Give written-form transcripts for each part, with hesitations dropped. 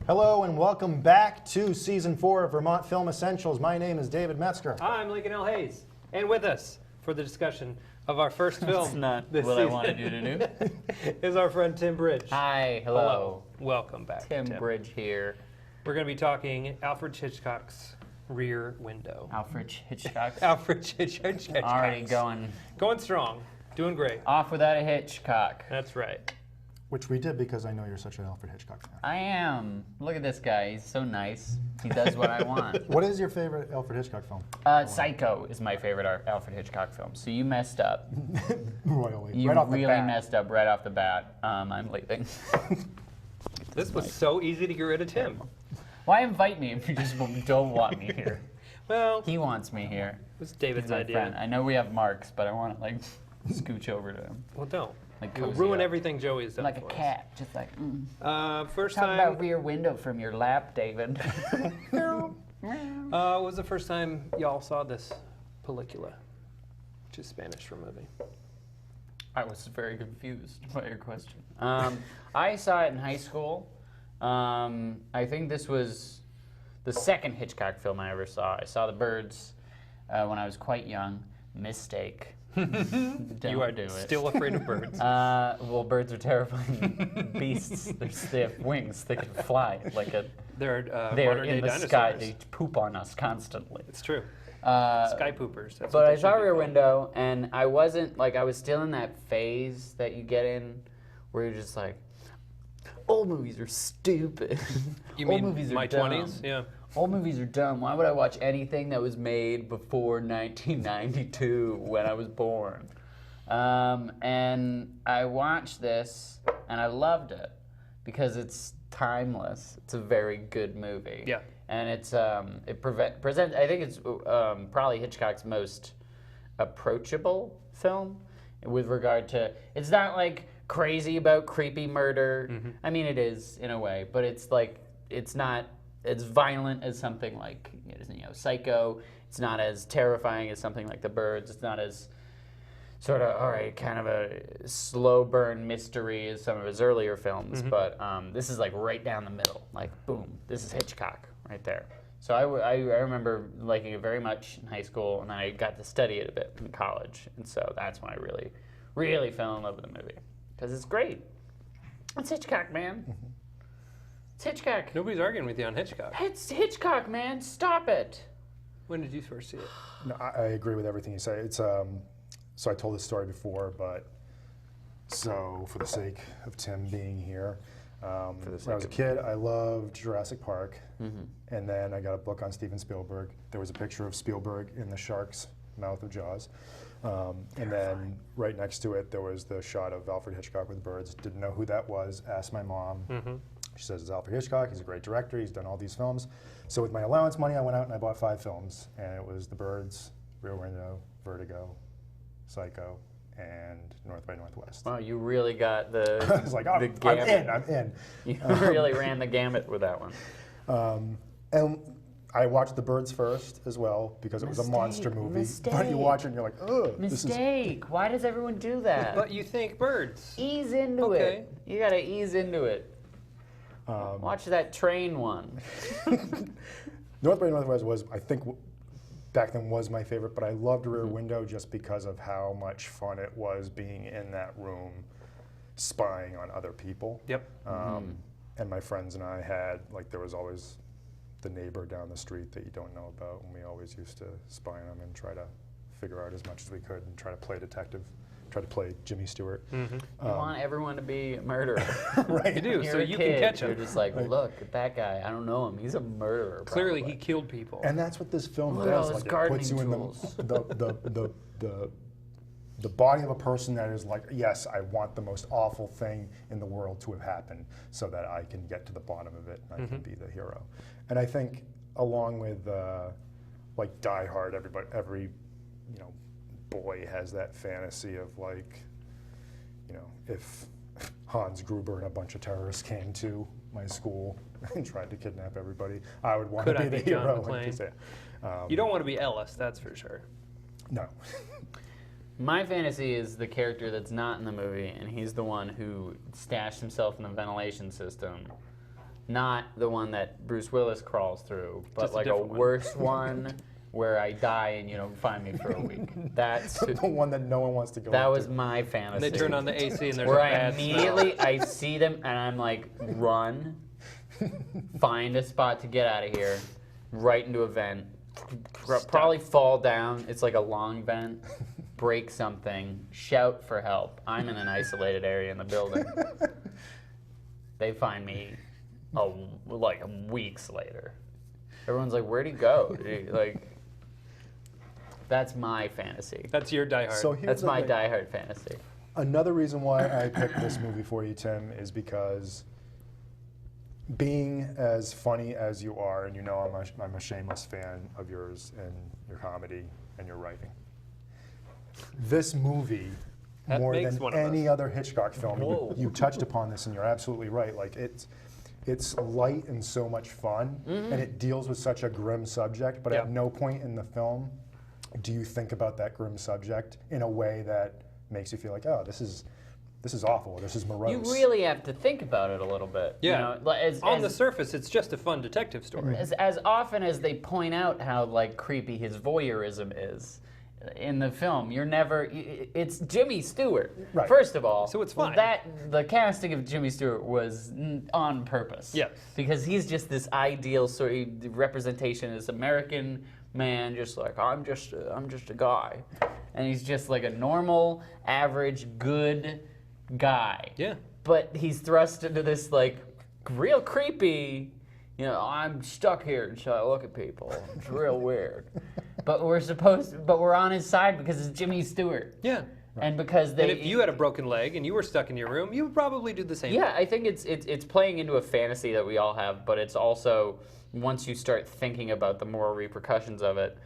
Hello and welcome back to Season 4 of Vermont Film Essentials. My name is David Metzger. I'm Lincoln L. Hayes. And with us for the discussion of our first film That's not this what season I wanted you to do. is our friend Tim Bridge. Hi, hello. Welcome back, Tim Bridge here. We're going to be talking Alfred Hitchcock's Rear Window. Alfred Hitchcock. Alfred Hitchcock. Already going strong. Doing great. off without a Hitchcock. That's right. Which we did because I know you're such an Alfred Hitchcock fan. I am. Look at this guy. He's so nice. He does what I want. What is your favorite Alfred Hitchcock film? Psycho is my favorite Alfred Hitchcock film. So you messed up. Royally. You right off the really bat. messed up right off the bat. I'm leaving. This was so easy to get rid of Tim. Why invite me if you just don't want me here? Well, He wants me here. it was David's He's my idea. friend. I know we have marks, but I want to like scooch over to him. Well, don't. Like You'll cozy ruin up. everything Joey has done Like a for us. cat, just like, First Talk time. about Rear Window from your lap, David. What was the first time y'all saw this pellicula? Which is Spanish for movie. I was very confused by your question. I saw it in high school. I think this was the second Hitchcock film I ever saw. I saw The Birds when I was quite young. Mistake. You are do it. still afraid of birds. Well, birds are terrifying beasts. They have wings. They can fly like a. They're They're modern-day in the dinosaurs. sky. They poop on us constantly. It's true. Uh, Sky poopers. That's But what I they saw should be Rear called. Window, and I wasn't, like, I was still in that phase that you get in where you're just like, old movies are stupid. You Old mean movies are my dumb. 20s? Yeah. Old movies are dumb. Why would I watch anything that was made before 1992 when I was born? And I watched this, and I loved it because it's timeless. It's a very good movie. Yeah. And it's presents. I think it's probably Hitchcock's most approachable film with regard to. It's not like crazy about creepy murder. Mm-hmm. I mean, it is in a way, but it's like it's not as violent as something like Psycho. It's not as terrifying as something like The Birds. It's not as sort of kind of a slow burn mystery as some of his earlier films, but this is like right down the middle. Like boom, this is Hitchcock right there. So I remember liking it very much in high school, and then I got to study it a bit in college, and so that's when I really, really fell in love with the movie because it's great. It's Hitchcock, man. It's Hitchcock. Nobody's arguing with you on Hitchcock. It's Hitchcock, man. Stop it. When did you first see it? No, I agree with everything you say. It's so I told this story before, but so for the sake of Tim being here, when I was a kid, I loved Jurassic Park, and then I got a book on Steven Spielberg. There was a picture of Spielberg in the shark's mouth of Jaws, and then right next to it there was the shot of Alfred Hitchcock with birds. Didn't know who that was. Asked my mom. She says it's Alfred Hitchcock. He's a great director. He's done all these films. So with my allowance money, I went out and I bought 5 films, and it was The Birds, Rear Window, Vertigo, Psycho, and North by Northwest. Wow, you really got the. I was like, oh, the I'm gamut. I'm in. You really ran the gamut with that one. And I watched The Birds first as well because it was a monster movie. But you watch it and you're like, ugh. Mistake. Why does everyone do that? But you think birds. Ease into Okay. it. You gotta ease into it. Watch that train one. North by Northwest was, I think, back then was my favorite, but I loved Rear Window just because of how much fun it was being in that room spying on other people. Yep. And my friends and I had, like, there was always the neighbor down the street that you don't know about, and we always used to spy on them and try to figure out as much as we could and try to play detective, try to play Jimmy Stewart. You want everyone to be a murderer. Right. You do, You're so a you kid, can catch You're him. just like, look at that guy. I don't know him. He's a murderer. Clearly, probably. he killed people. And that's what this film Look at all does. his Like, it puts you in gardening the body of a person that is like, yes, I want the most awful thing in the world to have happened so that I can get to the bottom of it and I can be the hero. And I think along with like Die Hard, every boy has that fantasy of like, if Hans Gruber and a bunch of terrorists came to my school and tried to kidnap everybody, I would want Could to I be the be John hero. McClane? And You don't want to be Ellis, that's for sure. no. My fantasy is the character that's not in the movie, and he's the one who stashed himself in the ventilation system Not the one that Bruce Willis crawls through, but Just a like a different one. worse one where I die and you don't find me for a week. That's The one that no one wants to go that into. was my fantasy. They turn on the AC and there's where a I bad smell. immediately I see them and I'm like, run, find a spot to get out of here, right into a vent, probably fall down. It's like a long vent. Break something, shout for help. I'm in an isolated area in the building. They find me like weeks later. Everyone's like, "Where'd he go?" Like, that's my fantasy. That's your Die Hard. So here's That's the my thing. Die Hard fantasy. Another reason why I picked this movie for you, Tim, is because being as funny as you are, and you know I'm a shameless fan of yours and your comedy and your writing. This movie, That more makes than one of any us. other Hitchcock film, you touched upon this, and you're absolutely right. Like it's light and so much fun, and it deals with such a grim subject. But at Yeah. no point in the film do you think about that grim subject in a way that makes you feel like, oh, this is awful. This is morose. You really have to think about it a little bit. Yeah. You know, like, On the surface, it's just a fun detective story. as often as they point out how like creepy his voyeurism is in the film, you're never. It's Jimmy Stewart. Right. First of all, So it's fine. The casting of Jimmy Stewart was on purpose. Yes. Because he's just this ideal sort of representation, this American man, just like I'm just a guy, and he's just like a normal, average, good guy. Yeah. But he's thrust into this like real creepy, you know, I'm stuck here until I look at people. It's real weird. But we're on his side because it's Jimmy Stewart. Yeah. And because they And if you had a broken leg and you were stuck in your room, you would probably do the same. Yeah, I think it's playing into a fantasy that we all have, but it's also once you start thinking about the moral repercussions of it,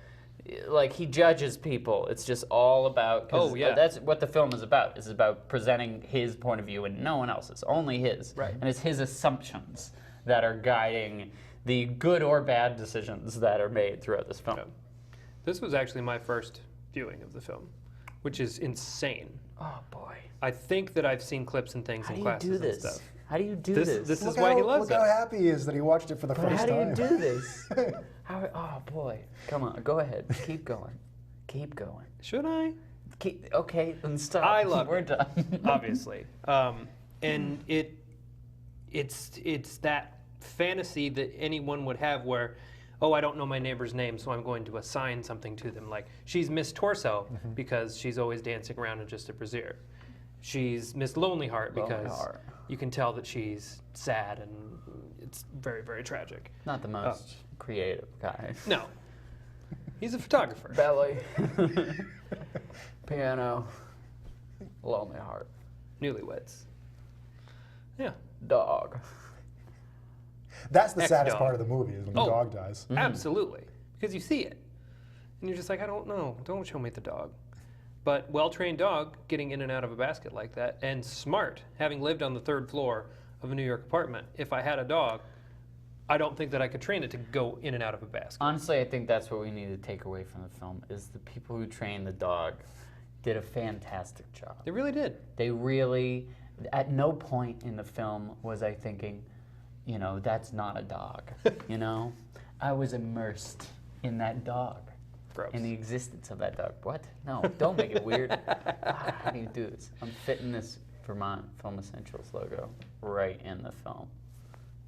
like he judges people. It's just all about. 'Cause Oh, yeah. That's what the film is about. It's about presenting his point of view and no one else's, only his. Right. And it's his assumptions that are guiding the good or bad decisions that are made throughout this film. Yeah. This was actually my first viewing of the film, which is insane. Oh boy. I think that I've seen clips and things How in do you classes do and this? stuff. How do you do This this? is why he loves Look how it. happy he is that he watched it for the But first how do time. you do this? Oh boy. Come on, go ahead. Keep going. Keep going. Should I? Okay, then stop. I love We're it. done. Obviously. And it's that fantasy that anyone would have where, oh, I don't know my neighbor's name, so I'm going to assign something to them. Like, she's Miss Torso because she's always dancing around in just a brassiere. She's Miss Lonely Heart Lonely because Heart. you can tell that she's sad and it's very, very tragic. Not the most creative guy. No. He's a photographer. Belly. Piano. Lonely Heart. Newlyweds. Yeah. Dog. That's the Ex-dog. saddest part of the movie is when the Oh. dog dies. Absolutely. Because you see it. And you're just like, I don't know. Don't show me the dog. But well-trained dog getting in and out of a basket like that, and smart, having lived on the 3rd floor of a New York apartment. If I had a dog, I don't think that I could train it to go in and out of a basket. Honestly, I think that's what we need to take away from the film is the people who trained the dog did a fantastic job. They really did. They really, at no point in the film was I thinking, you know, that's not a dog. You know, I was immersed in that dog, Gross. in the existence of that dog. What? No, don't make it weird. How do you do this? I'm fitting this Vermont Film Essentials logo right in the film.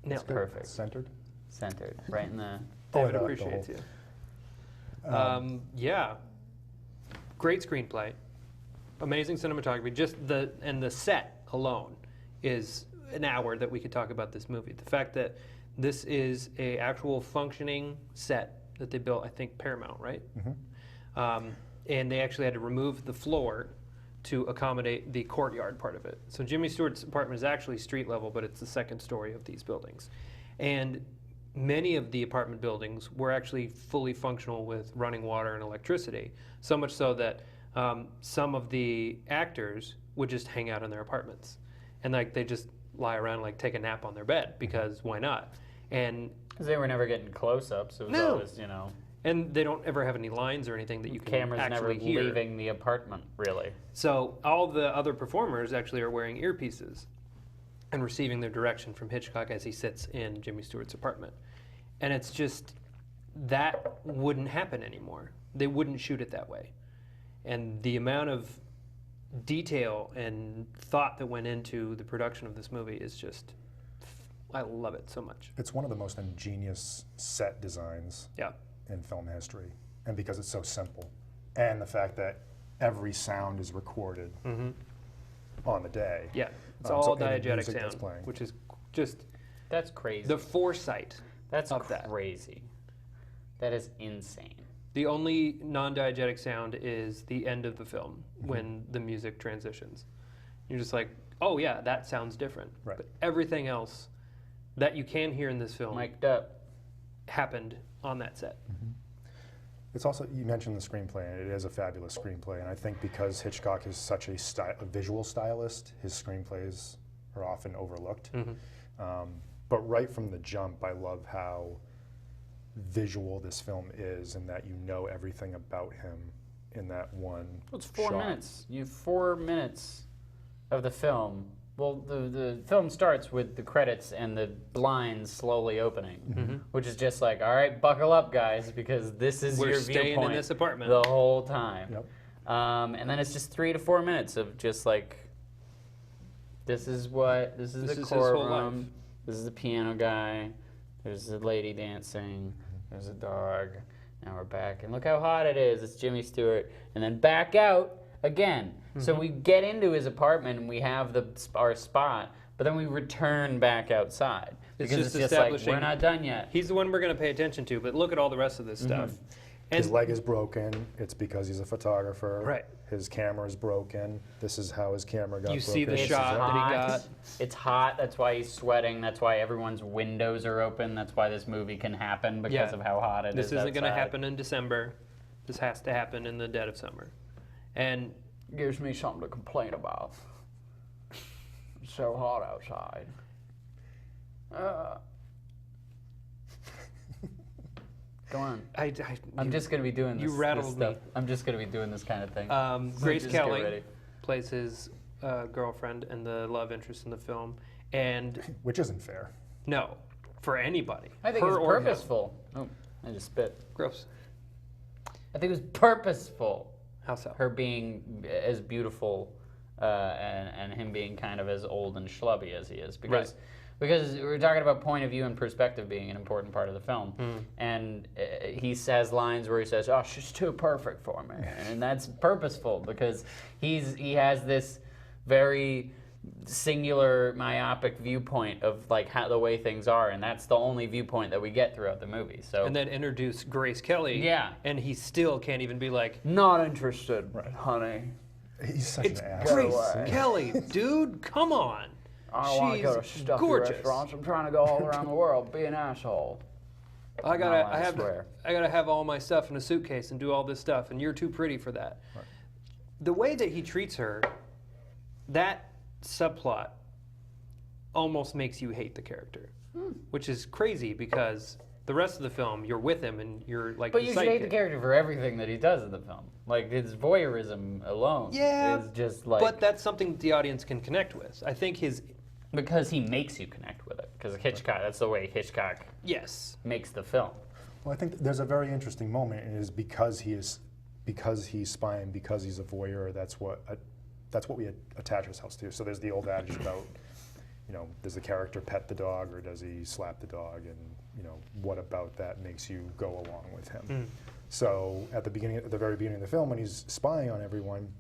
Nailed it. Perfect. Centered. Centered, right in the. David the appreciates whole- you. Yeah. Great screenplay. Amazing cinematography. Just the set alone is an hour that we could talk about this movie. The fact that this is a actual functioning set that they built, I think Paramount, right? And they actually had to remove the floor to accommodate the courtyard part of it. So Jimmy Stewart's apartment is actually street level, but it's the 2nd story of these buildings. And many of the apartment buildings were actually fully functional with running water and electricity, so much so that some of the actors would just hang out in their apartments. And like they just lie around and like take a nap on their bed because why not? And Because they were never getting close-ups. It was No. always, you know, they don't ever have any lines or anything that you can cameras never actually hear. leaving the apartment, really. So all the other performers actually are wearing earpieces. and receiving their direction from Hitchcock as he sits in Jimmy Stewart's apartment. And it's just, that wouldn't happen anymore. They wouldn't shoot it that way. And the amount of detail and thought that went into the production of this movie is just, I love it so much. It's one of the most ingenious set designs in film history. And because it's so simple. And the fact that every sound is recorded on the day. Yeah, it's all so diegetic sound, which is just... That's crazy. The foresight That's of that. crazy. That is insane. The only non-diegetic sound is the end of the film when the music transitions. You're just like, oh yeah, that sounds different. Right. But everything else that you can hear in this film Mic'd up. happened on that set. It's also, you mentioned the screenplay, and it is a fabulous screenplay. And I think because Hitchcock is such a visual stylist, his screenplays are often overlooked. But right from the jump, I love how visual this film is, and that you know everything about him in that one Well, it's 4 shot. minutes. You have 4 minutes of the film. Well, the film starts with the credits and the blinds slowly opening, which is just like, all right, buckle up, guys, because this is We're your staying viewpoint in this apartment the whole time. Yep. And then it's just 3 to 4 minutes of just like, this is the This is his courtroom. whole life. This is the piano guy. There's the lady dancing. There's a dog. Now we're back, and look how hot it is. It's Jimmy Stewart, and then back out again. So we get into his apartment and we have our spot, but then we return back outside because just it's just like establishing- we're not done yet. He's the one we're going to pay attention to, but look at all the rest of this stuff. And His leg is broken. It's because he's a photographer. Right. His camera is broken. This is how his camera got broken. You see the It's shot that he hot. got. It's hot. That's why he's sweating. That's why everyone's windows are open. That's why this movie can happen because of how hot it is. This isn't going to outside. happen in December. This has to happen in the dead of summer. And Gives me something to complain about. It's so hot outside. Go on. I'm just gonna be doing this. You rattled this stuff. me. I'm just gonna be doing this kind of thing. Grace just get Kelly ready. plays his girlfriend and the love interest in the film. And Which isn't fair. no, for anybody. I think her it's or him. purposeful. Oh, I just spit. Gross. I think it was purposeful. How so? Her being as beautiful and him being kind of as old and schlubby as he is. Because we're talking about point of view and perspective being an important part of the film. And he says lines where he says, oh, she's too perfect for me. And that's purposeful because he has this very singular myopic viewpoint of like how the way things are, and that's the only viewpoint that we get throughout the movie. So And then introduce Grace Kelly. Yeah. And he still can't even be like, not interested, honey. He's such it's an ass. Grace away. Kelly, dude, come on. I don't want to go to She's stuffy gorgeous. restaurants. I'm trying to go all around the world, be an asshole. I I swear. gotta have all my stuff in a suitcase and do all this stuff, and you're too pretty for that. Right. The way that he treats her, that subplot almost makes you hate the character, which is crazy because the rest of the film you're with him and you're like. But the you should hate the sidekick. character for everything that he does in the film. Like his voyeurism alone Yeah, is just like but that's something the audience can connect with. I think his because he makes you connect with it. Because Hitchcock, that's the way Hitchcock yes, makes the film. Well, I think there's a very interesting moment, and it is because he's spying, because he's a voyeur. That's what we attach ourselves to. So there's the old adage about, does the character pet the dog or does he slap the dog, and what about that makes you go along with him? So at the very beginning of the film, when he's spying on everyone,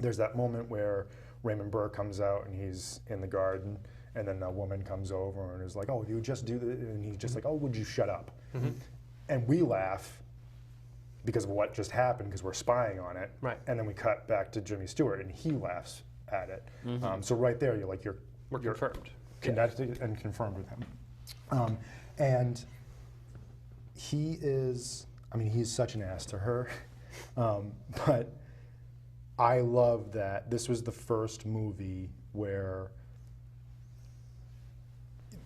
there's that moment where Raymond Burr comes out and he's in the garden, and then a woman comes over and is like, "Oh, you just do this," and he's just like, "Oh, would you shut up?" And we laugh because of what just happened, because we're spying on it. Right. And then we cut back to Jimmy Stewart, and he laughs at it. So right there, we're confirmed. Connected and confirmed with him. And he is, he's such an ass to her. But I love that this was the first movie where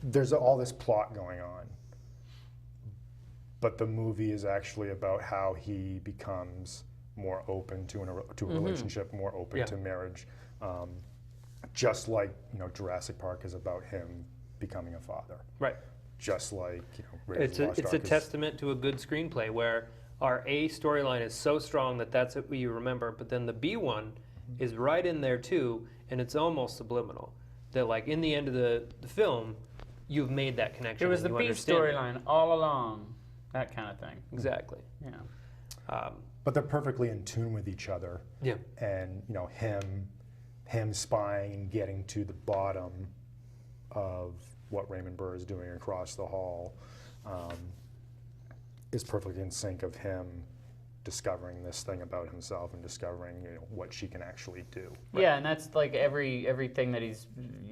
there's all this plot going on, but the movie is actually about how he becomes more open to a relationship, more open to marriage. just like Jurassic Park is about him becoming a father. Right. Just like Raiders of the Lost It's Ark a is- testament to a good screenplay where our A storyline is so strong that that's what you remember, but then the B one is right in there too, and it's almost subliminal. That like in the end of the film, you've made that connection. It was and the you B understand it. storyline all along, that kind of thing. Exactly. Yeah. But they're perfectly in tune with each other. Yeah. And him spying and getting to the bottom of what Raymond Burr is doing across the hall is perfectly in sync of him discovering this thing about himself and discovering what she can actually do. Yeah, and that's like everything that he's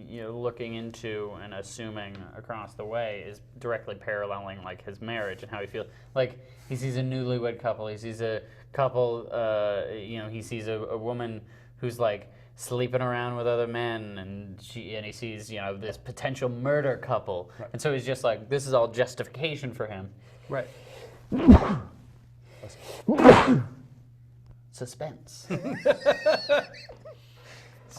looking into and assuming across the way is directly paralleling like his marriage and how he feels. Like he sees a newlywed couple, he sees a couple, he sees a woman who's like sleeping around with other men, and he sees this potential murder couple, Right. and so he's just like, this is all justification for him. Right. Suspense.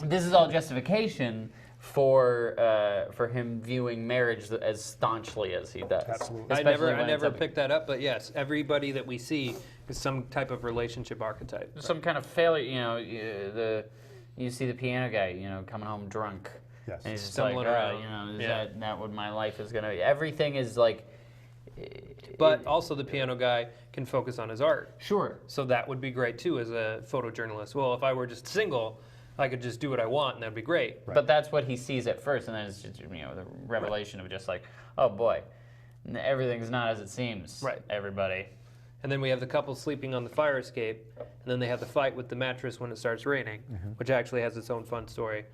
This is all justification for him viewing marriage as staunchly as he does. Absolutely. I Especially when never it's picked that up, but yes, everybody that we see is some type of relationship archetype. some kind of failure. You see the piano guy, coming home drunk, Yes. and he's just Stumbling like, around. is Yeah. that what my life is gonna be? Everything is like. But also the piano guy can focus on his art. Sure. So that would be great too as a photojournalist. Well, if I were just single, I could just do what I want and that'd be great. Right. But that's what he sees at first, and then it's just the revelation of just like, oh boy, everything's not as it seems. Right. Everybody. And then we have the couple sleeping on the fire escape, and then they have the fight with the mattress when it starts raining, which actually has its own fun story.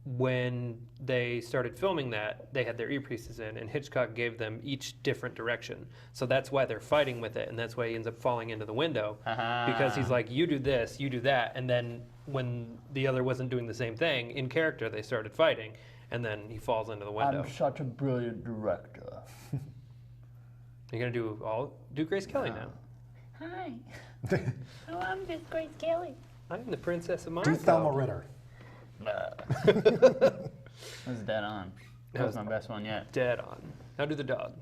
When they started filming that, they had their earpieces in, and Hitchcock gave them each different direction. So that's why they're fighting with it, and that's why he ends up falling into the window. Because he's like, you do this, you do that, and then when the other wasn't doing the same thing, in character they started fighting, and then he falls into the window. I'm such a brilliant director. You're gonna do Grace Kelly now. Hi. Oh, I'm just Grace Kelly. I'm the Princess of Do Monaco. Thelma Ritter. That was dead on. That was was my best one yet. Dead on. Now do the dog.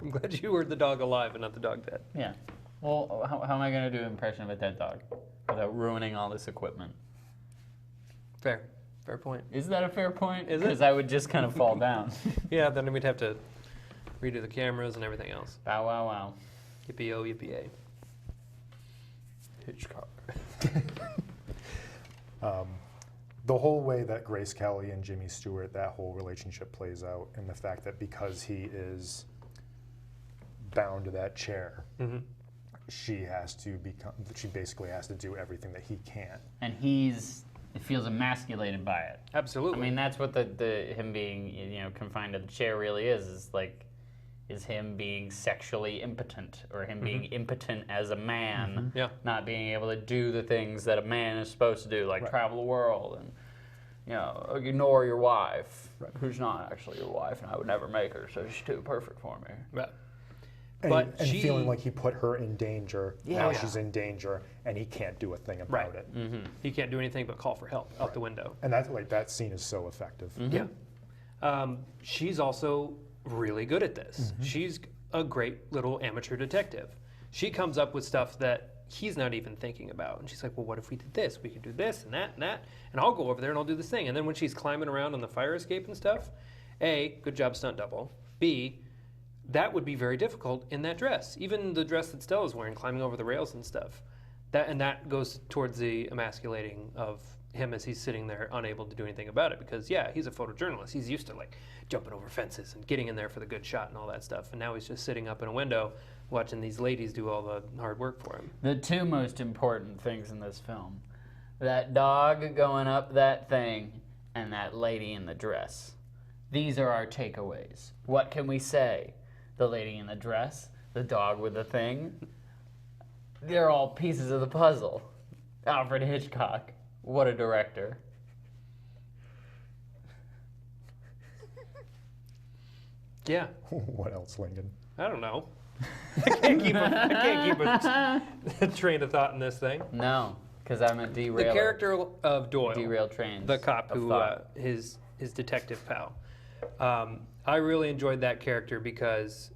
I'm glad you were the dog alive and not the dog dead. Yeah. Well, how am I going to do an impression of a dead dog without ruining all this equipment? Fair. Fair point. Is that a fair point? Is it? Because I would just kind of fall down. Yeah, then we'd have to redo the cameras and everything else. Bow wow wow. Yippee-oh, yippee-ay. Hitchcock. The whole way that Grace Kelly and Jimmy Stewart, that whole relationship plays out, and the fact that because he is bound to that chair, she basically has to do everything that he can't. And he feels emasculated by it. Absolutely. I mean, that's what the him being confined to the chair really is him being sexually impotent, or him being impotent as a man, Yeah. not being able to do the things that a man is supposed to do, like Right. travel the world and ignore your wife, who's not actually your wife, and I would never make her, so she's too perfect for me. Right. And, But and she- feeling like he put her in danger, now Yeah. she's in danger, and he can't do a thing about Right. it. He can't do anything but call for help out the window. And that scene is so effective. Yeah. She's also really good at this. She's a great little amateur detective. She comes up with stuff that he's not even thinking about. And she's like, well, what if we did this? We could do this and that and that. And I'll go over there and I'll do this thing. And then when she's climbing around on the fire escape and stuff, A, good job, stunt double. B, that would be very difficult in that dress. Even the dress that Stella's wearing, climbing over the rails and stuff. That goes towards the emasculating of him as he's sitting there unable to do anything about it, because yeah, he's a photojournalist. He's used to like jumping over fences and getting in there for the good shot and all that stuff. And now he's just sitting up in a window watching these ladies do all the hard work for him. The two most important things in this film, that dog going up that thing and that lady in the dress. These are our takeaways. What can we say? The lady in the dress, the dog with the thing, they're all pieces of the puzzle. Alfred Hitchcock, what a director. Yeah, What else, Lincoln? I don't know. I can't keep a train of thought in this thing. No. Because I'm a derailer. The character of Doyle, Derail trains. the cop who his detective pal. I really enjoyed that character because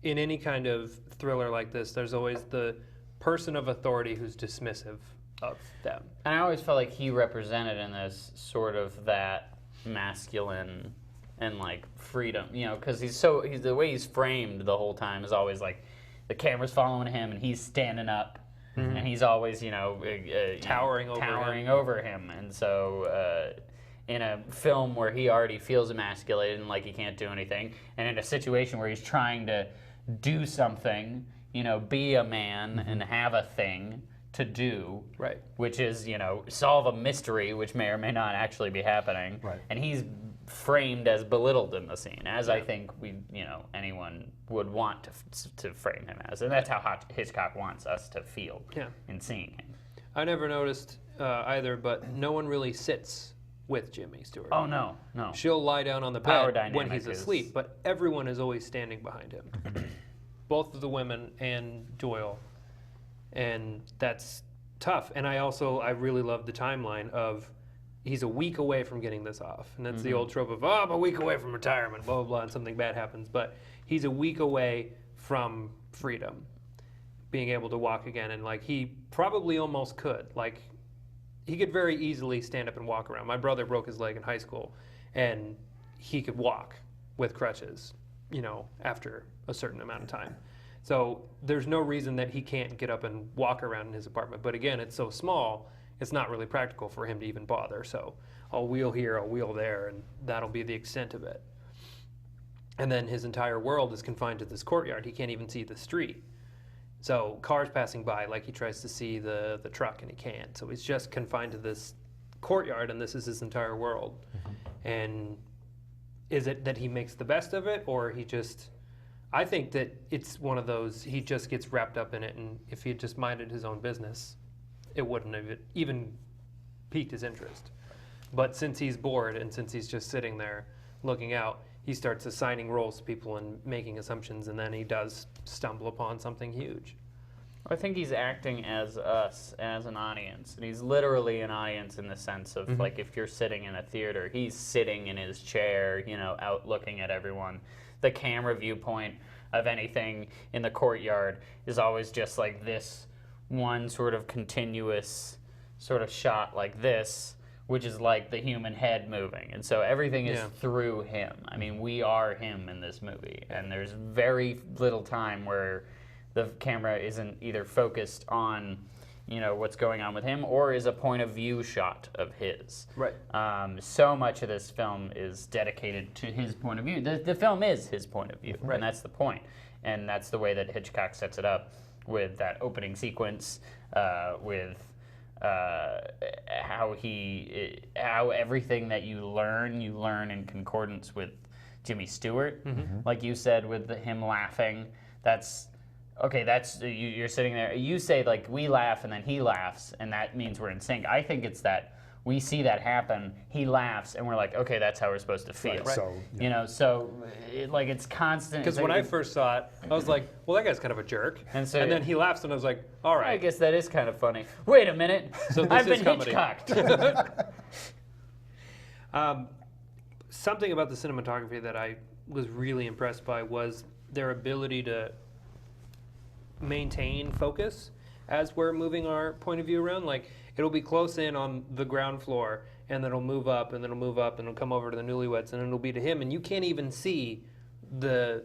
in any kind of thriller like this, there's always the person of authority who's dismissive of them. And I always felt like he represented in this sort of that masculine and like freedom, you know, because he's the way he's framed the whole time is always like the camera's following him and he's standing up and he's always, Towering over him. And so in a film where he already feels emasculated and like he can't do anything, and in a situation where he's trying to do something, be a man and have a thing to do, right? Which is, solve a mystery, which may or may not actually be happening. Right. And he's framed as belittled in the scene, as I think anyone would want to frame him as, and that's how Hitchcock wants us to feel in seeing him. I never noticed either, but no one really sits with Jimmy Stewart. Oh no. She'll lie down on the Power bed when he's dynamic asleep, but everyone is always standing behind him. Both of the women and Doyle. And that's tough. And I really love the timeline of he's a week away from getting this off. And that's the old trope of, I'm a week away from retirement, blah, blah, blah, and something bad happens. But he's a week away from freedom, being able to walk again. And, he probably almost could. He could very easily stand up and walk around. My brother broke his leg in high school, and he could walk with crutches, after a certain amount of time. So there's no reason that he can't get up and walk around in his apartment. But again, it's so small, it's not really practical for him to even bother. So I'll wheel here, I'll wheel there, and that'll be the extent of it. And then his entire world is confined to this courtyard. He can't even see the street. So cars passing by, he tries to see the truck and he can't. So he's just confined to this courtyard, and this is his entire world. And is it that he makes the best of it, or he just... I think that it's one of those, he just gets wrapped up in it, and if he had just minded his own business, it wouldn't have even piqued his interest. But since he's bored and since he's just sitting there looking out, he starts assigning roles to people and making assumptions, and then he does stumble upon something huge. I think he's acting as us, as an audience. And he's literally an audience in the sense of, if you're sitting in a theater, he's sitting in his chair, out looking at everyone. The camera viewpoint of anything in the courtyard is always just like this one sort of continuous sort of shot like this, which is like the human head moving. And so everything is through him. I mean, we are him in this movie. And there's very little time where the camera isn't either focused on what's going on with him, or is a point of view shot of his. Right. So much of this film is dedicated to his point of view. The film is his point of view, and that's the point. And that's the way that Hitchcock sets it up with that opening sequence, with how everything that you learn in concordance with Jimmy Stewart. Like you said, with him laughing, that's you're sitting there. You say we laugh and then he laughs, and that means we're in sync. I think it's that we see that happen. He laughs, and we're like, okay, that's how we're supposed to feel. Right. So it's constant. Because when I first saw it, I was like, well, that guy's kind of a jerk. And then he laughs, and I was like, all right. I guess that is kind of funny. Wait a minute. So I've been Hitchcocked. Something about the cinematography that I was really impressed by was their ability to maintain focus as we're moving our point of view around. It'll be close in on the ground floor, and then it'll move up, and then it'll move up, and it'll come over to the newlyweds, and it'll be to him, and you can't even see the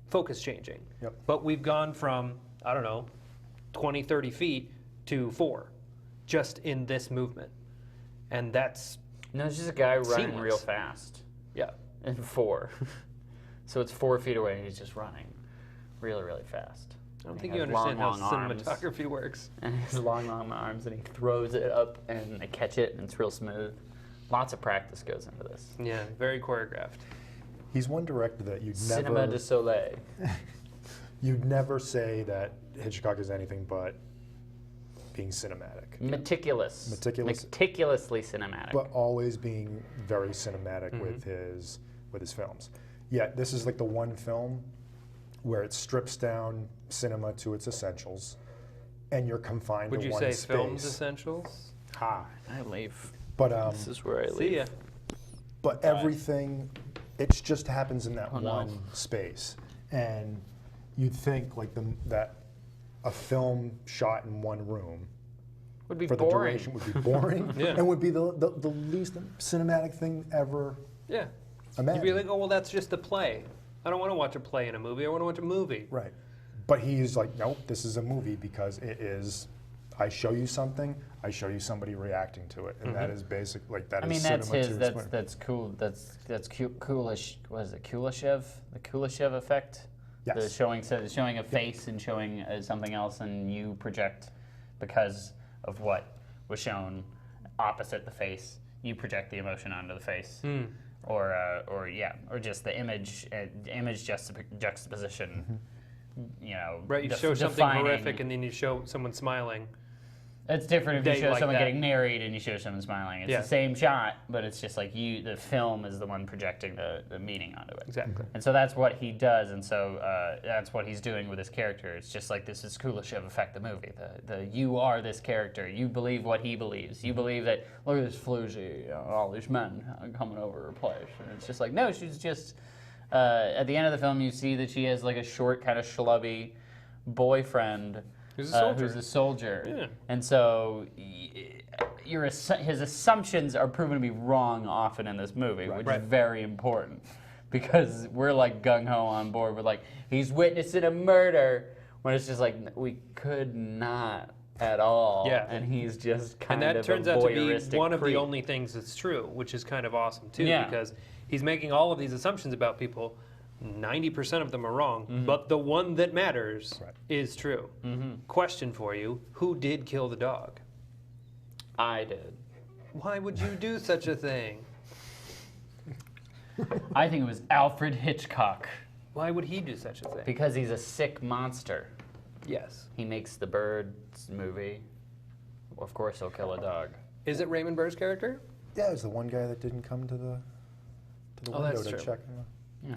focus changing. Yep. But we've gone from, 20, 30 feet to 4, just in this movement. And that's No, it's just a guy running seamless. real fast. Yeah. And 4. So it's 4 feet away, and he's just running really, really fast. I don't think you understand how arms. cinematography works. And his long arms, and he throws it up, and they catch it, and it's real smooth. Lots of practice goes into this. Yeah, very choreographed. He's one director that Cinema de Soleil. you'd never say that Hitchcock is anything but being cinematic. Meticulously cinematic. But always being very cinematic with his films. Yet this is the one film where it strips down cinema to its essentials and you're confined Would to you one say space. film's essentials? Ha. I leave. But This is where I leave. See ya. But everything, it just happens in that one space, and you'd think like that a film shot in one room Would be for the boring. duration would be boring, Yeah. and would be the least cinematic thing ever Yeah. imagined. You'd be like, oh, well, that's just a play. I don't want to watch a play in a movie. I want to watch a movie. Right. But he's like, nope, this is a movie because it is. I show you something, I show you somebody reacting to it, and that is basic. Like that. I mean, is that's cinema his. to explain. That's cool. That's Kulish. What is it? Kuleshov? The Kuleshov effect. Yes. The showing a face and showing something else, and you project because of what was shown opposite the face. You project the emotion onto the face, or just the image juxtaposition. You know, Right, you show something defining. horrific and then you show someone smiling. It's different if Day you show like someone that. getting married and you show someone smiling. It's Yeah. the same shot, but it's just like the film is the one projecting the meaning onto it. Exactly. And so that's what he does, and so that's what he's doing with his character. It's just like this is Kuleshov effect, the movie. The you are this character. You believe what he believes. You believe that, look at this floozy, all these men coming over her place. And it's just like, no, she's just, at the end of the film, you see that she has like a short, kind of schlubby boyfriend Who's a soldier. who's a soldier. Yeah. And so his assumptions are proven to be wrong often in this movie, which Right. is very important. Because we're like gung-ho on board with like, he's witnessing a murder, when it's just like, we could not at all. Yeah. And he's just kind And that of turns a out to be voyeuristic one of the creep. only things that's true, which is kind of awesome too, Yeah. because he's making all of these assumptions about people. 90% of them are wrong, but the one that matters is true. Question for you, who did kill the dog? I did. Why would you do such a thing? I think it was Alfred Hitchcock, Why would he do such a thing? because he's a sick monster. Yes. He makes the Birds movie. Of course he'll kill a dog. Is it Raymond Burr's character? Yeah, it was the one guy that didn't come to the Oh, window that's to true. check. Yeah.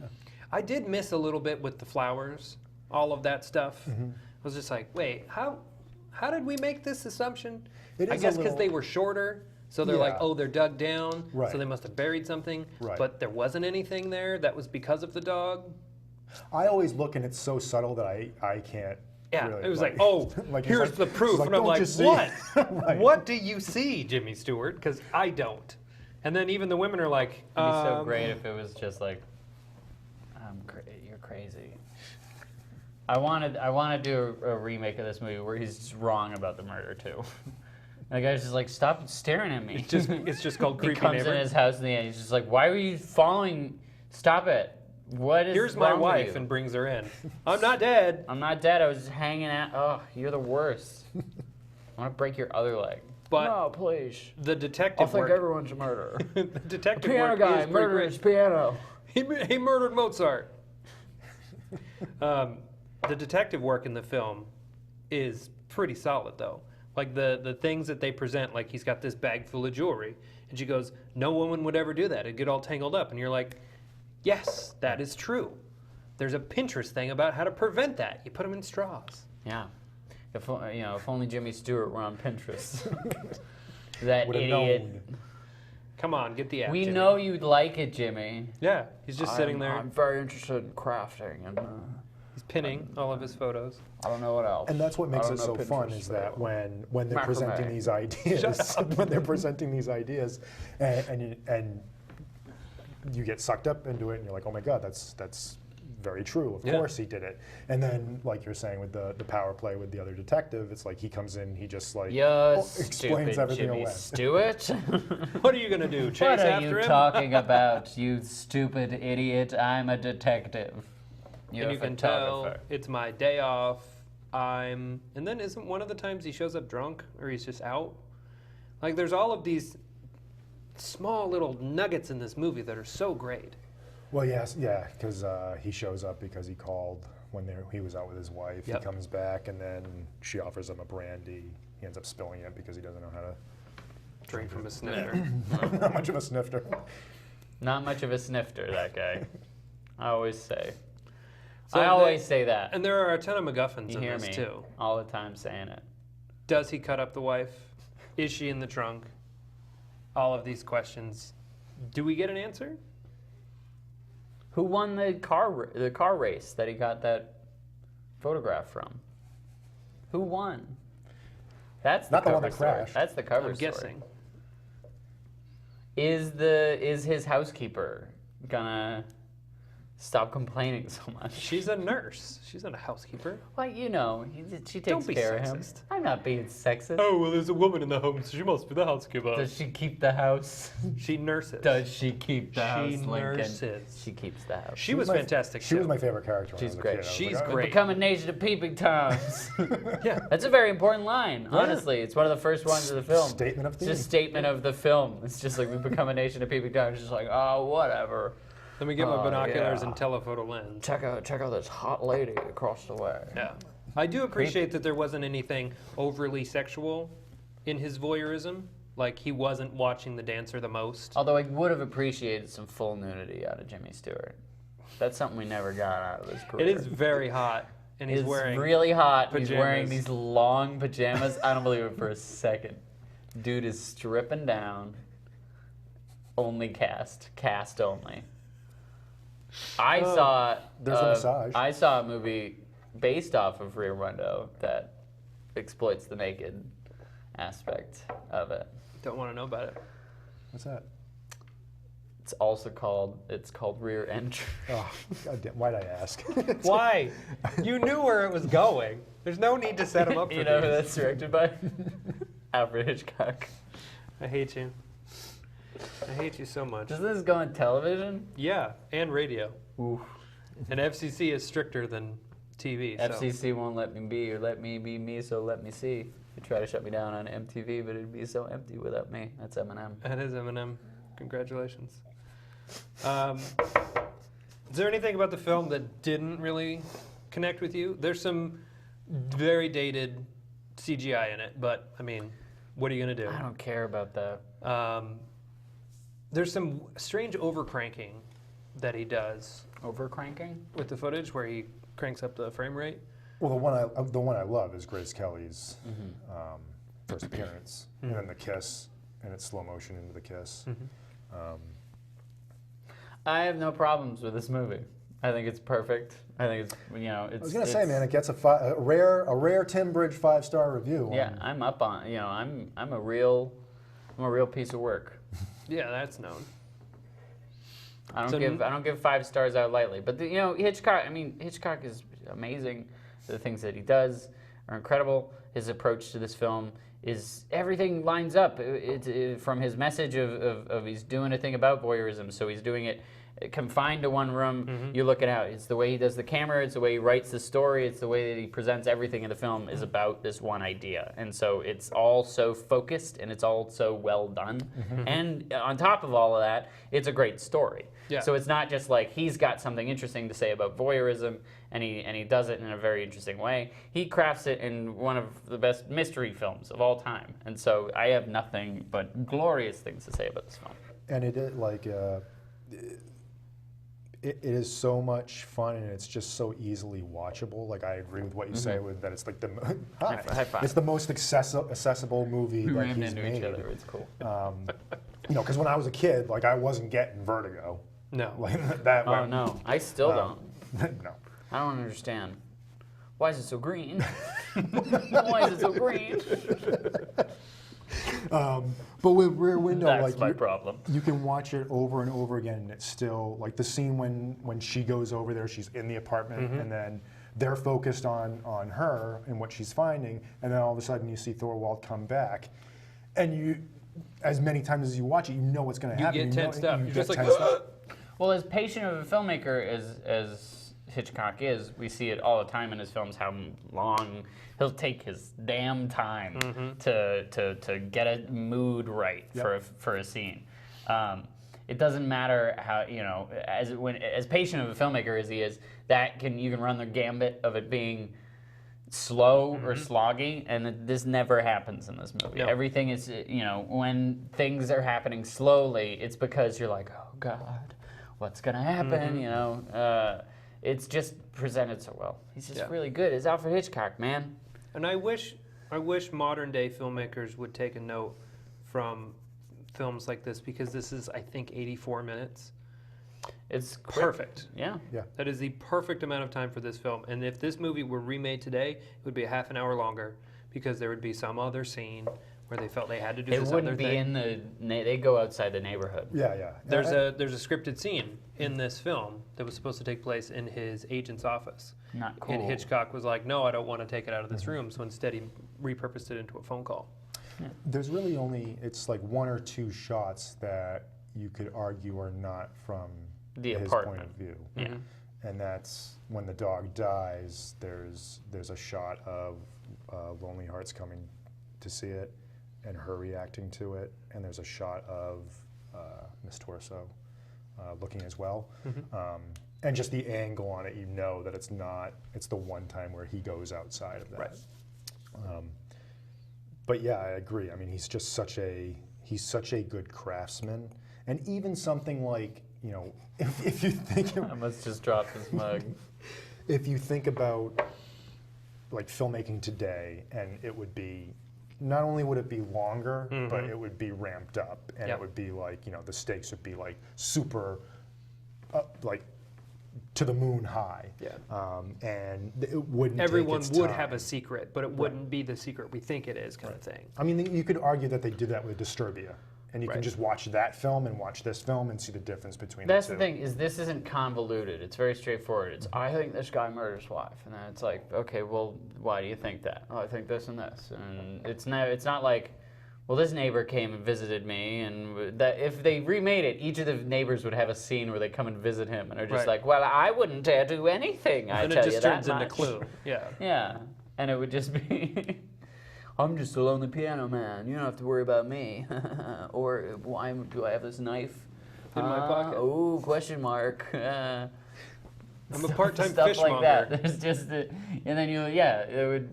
I did miss a little bit with the flowers, all of that stuff. I was just like, wait, how did we make this assumption? It I is a guess because little- they were shorter, so they're like, Yeah. oh, they're dug down, Right. so they must have buried something. Right. But there wasn't anything there that was because of the dog. I always look and it's so subtle that I can't. Yeah, really, it was like, oh, like, here's it's the like- proof, it's like, and I'm "Don't like, you see?" what? Right. What do you see, Jimmy Stewart? Because I don't. And then even the women are like, It'd be so great if it was just like, you're crazy. I want to do a remake of this movie where he's just wrong about the murder too. And the guy's just like, stop staring at me. It's just called He Creepy comes Neighbor. in his house in the end. He's just like, why were you following? Stop it. What is Here's my wrong with wife, you? and brings her in. I'm not dead. I'm not dead. I was just hanging out. Oh, you're the worst. I want to break your other leg. But no, please. the detective work. everyone's a murderer. The detective Piano work guy is pretty murdered great. his piano. He murdered Mozart. The detective work in the film is pretty solid, though. Like the things that they present, like he's got this bag full of jewelry, and she goes, "No woman would ever do that. It'd get all tangled up." And you're like, "Yes, that is true." There's a Pinterest thing about how to prevent that. You put them in straws. Yeah. If only Jimmy Stewart were on Pinterest. That Would've idiot. known. Come on, get the app. We Jimmy. know you'd like it, Jimmy. Yeah, he's just sitting there. I'm very interested in crafting, and He's pinning all of his photos. I don't know what else. And that's what makes I it don't so know fun Pinterest is that very when they're Macrame. presenting these ideas, when they're presenting these ideas, and you get sucked up into it, and you're like, oh my god, that's very true. Of Yeah. course he did it. And then, like you're saying with the power play with the other detective, it's like he comes in, he just like explains stupid everything Jimmy away. Stewart. What are you gonna do? Chase What are after you him? talking about, you stupid idiot? I'm a detective. You're And a you can tell photographer. it's my day off. And then isn't one of the times he shows up drunk or he's just out? Like there's all of these small little nuggets in this movie that are so great. Well, yes, yeah, because he shows up because he called when he was out with his wife. Yep. He comes back, and then she offers him a brandy. He ends up spilling it because he doesn't know how to Drink from a snifter. Not much of a snifter. Not much of a snifter, that guy. I always say. So I always say that. And there are a ton of MacGuffins You in hear this me too. all the time saying it. Does he cut up the wife? Is she in the trunk? All of these questions. Do we get an answer? Who won the car race that he got that photograph from? Who won? That's the Not the one cover that story. crashed. That's the cover I'm story. guessing. Is his housekeeper gonna stop complaining so much? She's a nurse. She's not a housekeeper. Well, you know, she takes Don't be care of him. sexist. I'm not being sexist. Oh, well, there's a woman in the home, so she must be the housekeeper. Does she keep the house? She nurses. Does she keep the She house, Lincoln? nurses. She keeps the house. She was fantastic. She was too. my favorite character when She's I was great. a kid. I was She's like, oh, great. Become a nation of peeping toms. Yeah. That's a very important line, honestly. It's one of the first ones of the film. Statement of It's theme. just a statement of the film. It's just like, we become a nation of peeping toms. It's just like, oh, whatever. Let me get my Oh, binoculars yeah. and telephoto lens. Check out this hot lady across the way. Yeah. I do appreciate that there wasn't anything overly sexual in his voyeurism. Like, he wasn't watching the dancer the most. Although I would have appreciated some full nudity out of Jimmy Stewart. That's something we never got out of his career. It is very hot, and he's It's wearing really hot. He's wearing pajamas. these long pajamas. I don't believe it for a second. Dude is stripping down. Only cast only. I saw. There's a massage. I saw a movie based off of Rear Window that exploits the naked aspect of it. Don't want to know about it. What's that? It's also called Rear Entry. Oh, goddamn! Why'd I ask? Why? You knew where it was going. There's no need to set him up for You know who these. that's directed by? Alfred Hitchcock. I hate you. I hate you so much. Does this go on television? Yeah, and radio. Oof. And FCC is stricter than TV. So. FCC won't let me be or let me be me, so let me see. They try to shut me down on MTV, but it'd be so empty without me. That's Eminem. That is Eminem. Congratulations. Is there anything about the film that didn't really connect with you? There's some very dated CGI in it, but I mean, what are you gonna do? I don't care about that. There's some strange overcranking that he does Overcranking? with the footage, where he cranks up the frame rate. Well, the one I love is Grace Kelly's first appearance, and then the kiss, and it's slow motion into the kiss. I have no problems with this movie. I think it's perfect. I think it's, it's... I was gonna say, man, it gets a rare Tim Bridge 5-star review. Yeah, I'm up on, I'm a real piece of work. Yeah, that's known. I So don't give 5 stars out lightly. But Hitchcock. I mean, Hitchcock is amazing. The things that he does are incredible. His approach to this film is everything lines up. From his message of he's doing a thing about voyeurism, so he's doing it confined to one room. You look it out. It's the way he does the camera. It's the way he writes the story. It's the way that he presents everything in the film is about this one idea. And so it's all so focused and it's all so well done. And on top of all of that, it's a great story. Yeah. So it's not just like he's got something interesting to say about voyeurism and he does it in a very interesting way. He crafts it in one of the best mystery films of all time. And so I have nothing but glorious things to say about this film. And it is so much fun, and it's just so easily watchable. Like, I agree with what you say with that. It's like High five. it's the most accessible movie We that rammed he's into made. each other. It's cool. Because when I was a kid, like, I wasn't getting vertigo. No. Like that. Oh no, I still don't. No. I don't understand. Why is it so green? Why is it so green? But with Rear Window, That's like my problem. you can watch it over and over again, and it's still like the scene when she goes over there, she's in the apartment, and then they're focused on her and what she's finding, and then all of a sudden you see Thorwald come back, and you, as many times as you watch it, you know what's going to happen. get tensed up. You You're get just like, tensed up. Well, as patient of a filmmaker as Hitchcock is, we see it all the time in his films how long he'll take his damn time to get a mood right for a scene. It doesn't matter how as patient of a filmmaker as he is, you can run the gambit of it being slow or sloggy, and this never happens in this movie. No. Everything is when things are happening slowly, it's because you're like, oh God, what's gonna happen? It's just presented so well. He's just really good. It's Alfred Hitchcock, man. And I wish I wish modern day filmmakers would take a note from films like this, because this is, I think, 84 minutes. It's Perfect. Yeah. That is the perfect amount of time for this film. And if this movie were remade today, it would be a half an hour longer, because there would be some other scene where they felt they had to do this other thing. It wouldn't be in the. They go outside the neighborhood. Yeah. There's a scripted scene in this film that was supposed to take place in his agent's office. Not cool. And Hitchcock was like, no, I don't want to take it out of this room. So instead he repurposed it into a phone call. There's really only, it's like 1 or 2 shots that you could argue are not from The his apartment. point of view. Yeah. And that's when the dog dies, there's a shot of Lonely Hearts coming to see it and her reacting to it, and there's a shot of Miss Torso looking as well. And just the angle on it, you know that it's the one time where he goes outside of that. Right. But yeah, I agree. I mean, he's such a good craftsman, and even something like, you know, if you think I must just drop this mug. if you think about like filmmaking today, and it would be, not only would it be longer, but it would be ramped up, and it would be like, you know, the stakes would be like super, like to the moon high. And it wouldn't. Everyone take its would time. have a secret, but it wouldn't be the secret we think it is, kind of thing. I mean, you could argue that they did that with Disturbia, and you can Right. just watch that film and watch this film and see the difference between That's the the two. thing, is this isn't convoluted. It's very straightforward. It's, I think this guy murdered his wife. And then it's like, okay, well, why do you think that? Oh, I think this and this. And it's not like, well, this neighbor came and visited me. And that if they remade it, each of the neighbors would have a scene where they come and visit him. And are just Right. like, well, I wouldn't dare do anything, I And tell it you just that turns into much. Clue. Yeah. Yeah. And it would just be, I'm just a lonely piano man. You don't have to worry about me. Or why do I have this knife In my pocket. Oh, question mark. I'm a part-time Stuff fishmonger. like that. There's just, and then it would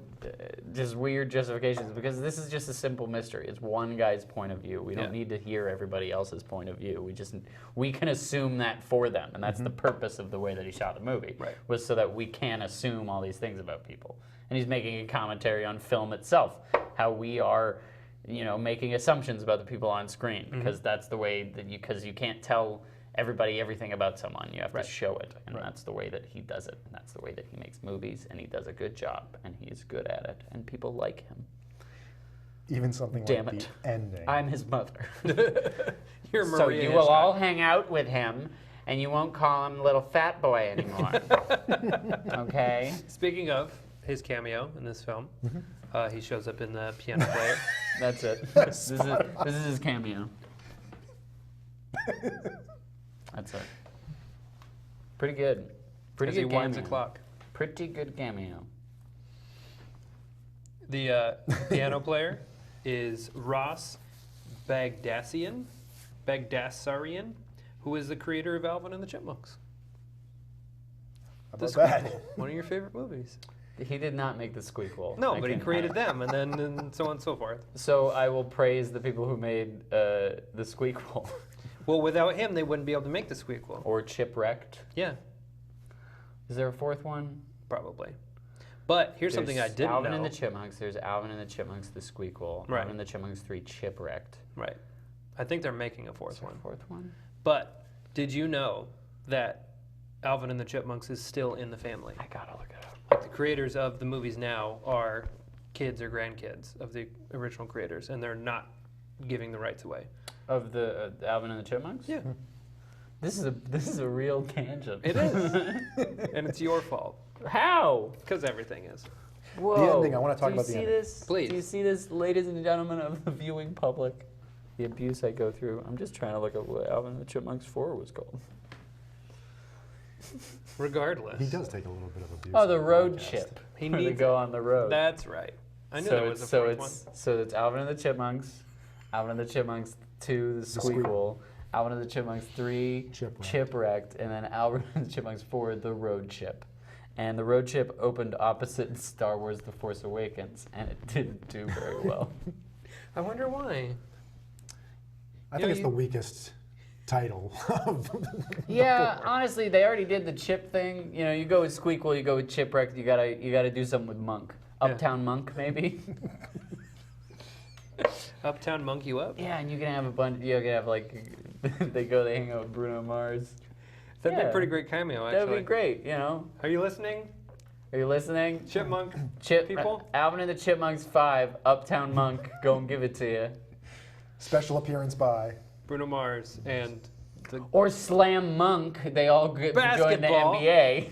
just weird justifications, because this is just a simple mystery. It's one guy's point of view. We don't need to hear everybody else's point of view. We can assume that for them, and that's the purpose of the way that he shot the movie. Right. Was so that we can assume all these things about people. And he's making a commentary on film itself, how we are, you know, making assumptions about the people on screen, because that's the way that because you can't tell everybody everything about someone. You have to show it, and that's the way that he does it, and that's the way that he makes movies, and he does a good job, and he's good at it, and people like him. Even something Damn like it. the ending. I'm his mother. You're So Maria you will Hitchcock. all hang out with him, and you won't call him little fat boy anymore. Okay? Speaking of his cameo in this film, he shows up in the piano player. That's it. This is his cameo. That's it. Pretty good. Pretty as he good winds the cameo. clock. Pretty good cameo. The piano player is Ross Bagdasarian, who is the creator of Alvin and the Chipmunks. How The about that? Squeakquel, one of your favorite movies. He did not make the Squeakquel. No, I but he can- created them, and then and so on and so forth. So I will praise the people who made the Squeakquel. Well, without him, they wouldn't be able to make the Squeakquel. Or Chipwrecked. Yeah, Is there a fourth one? probably. But here's something I There's didn't Alvin know. and the Chipmunks. There's Alvin and the Chipmunks, the Squeakquel. Right. Alvin and the Chipmunks 3, Chipwrecked. Right. I think they're making a Is fourth there a one. fourth one? But did you know that Alvin and the Chipmunks is still in the family? I gotta look it up. Like the creators of the movies now are kids or grandkids of the original creators, and they're not giving the rights away. Of the Alvin and the Chipmunks? Yeah, This is a real tangent. it is, and it's your fault How? because everything is. Whoa. ending, I wanna talk Do you about the see ending. this? Please. Do you see this, ladies and gentlemen of the viewing public? The abuse I go through. I'm just trying to look at what Alvin and the Chipmunks 4 was called. Regardless, He does take a little bit of abuse. Oh, in the road podcast. chip. He where they needs go it. on the road. That's right. I knew so there was a it's, so fourth it's so it's Alvin and the Chipmunks, Alvin and the Chipmunks 2, the Squeakquel, Alvin and the Chipmunks 3, Chipwrecked. Chipwrecked, and then Alvin and the Chipmunks 4, the road chip. And the road chip opened opposite Star Wars: The Force Awakens, and it didn't do very well. one. I wonder why. I You think know, it's the weakest title of Yeah, honestly, they already did the chip thing. You know, you go with Squeakquel, you go with Chipwrecked, you gotta do something with Monk. Uptown Monk, maybe. Uptown Monk you up? Yeah, and you can have a bunch. You can have like they hang out with Bruno Mars. That'd be a pretty great cameo, actually. That'd be great. You know. Are you listening? Are you listening? Chipmunk people? Alvin and the Chipmunks 5, Uptown Monk, go and give it to you. Special appearance by Bruno Mars and Or Slam Monk, they all join the Basketball. NBA.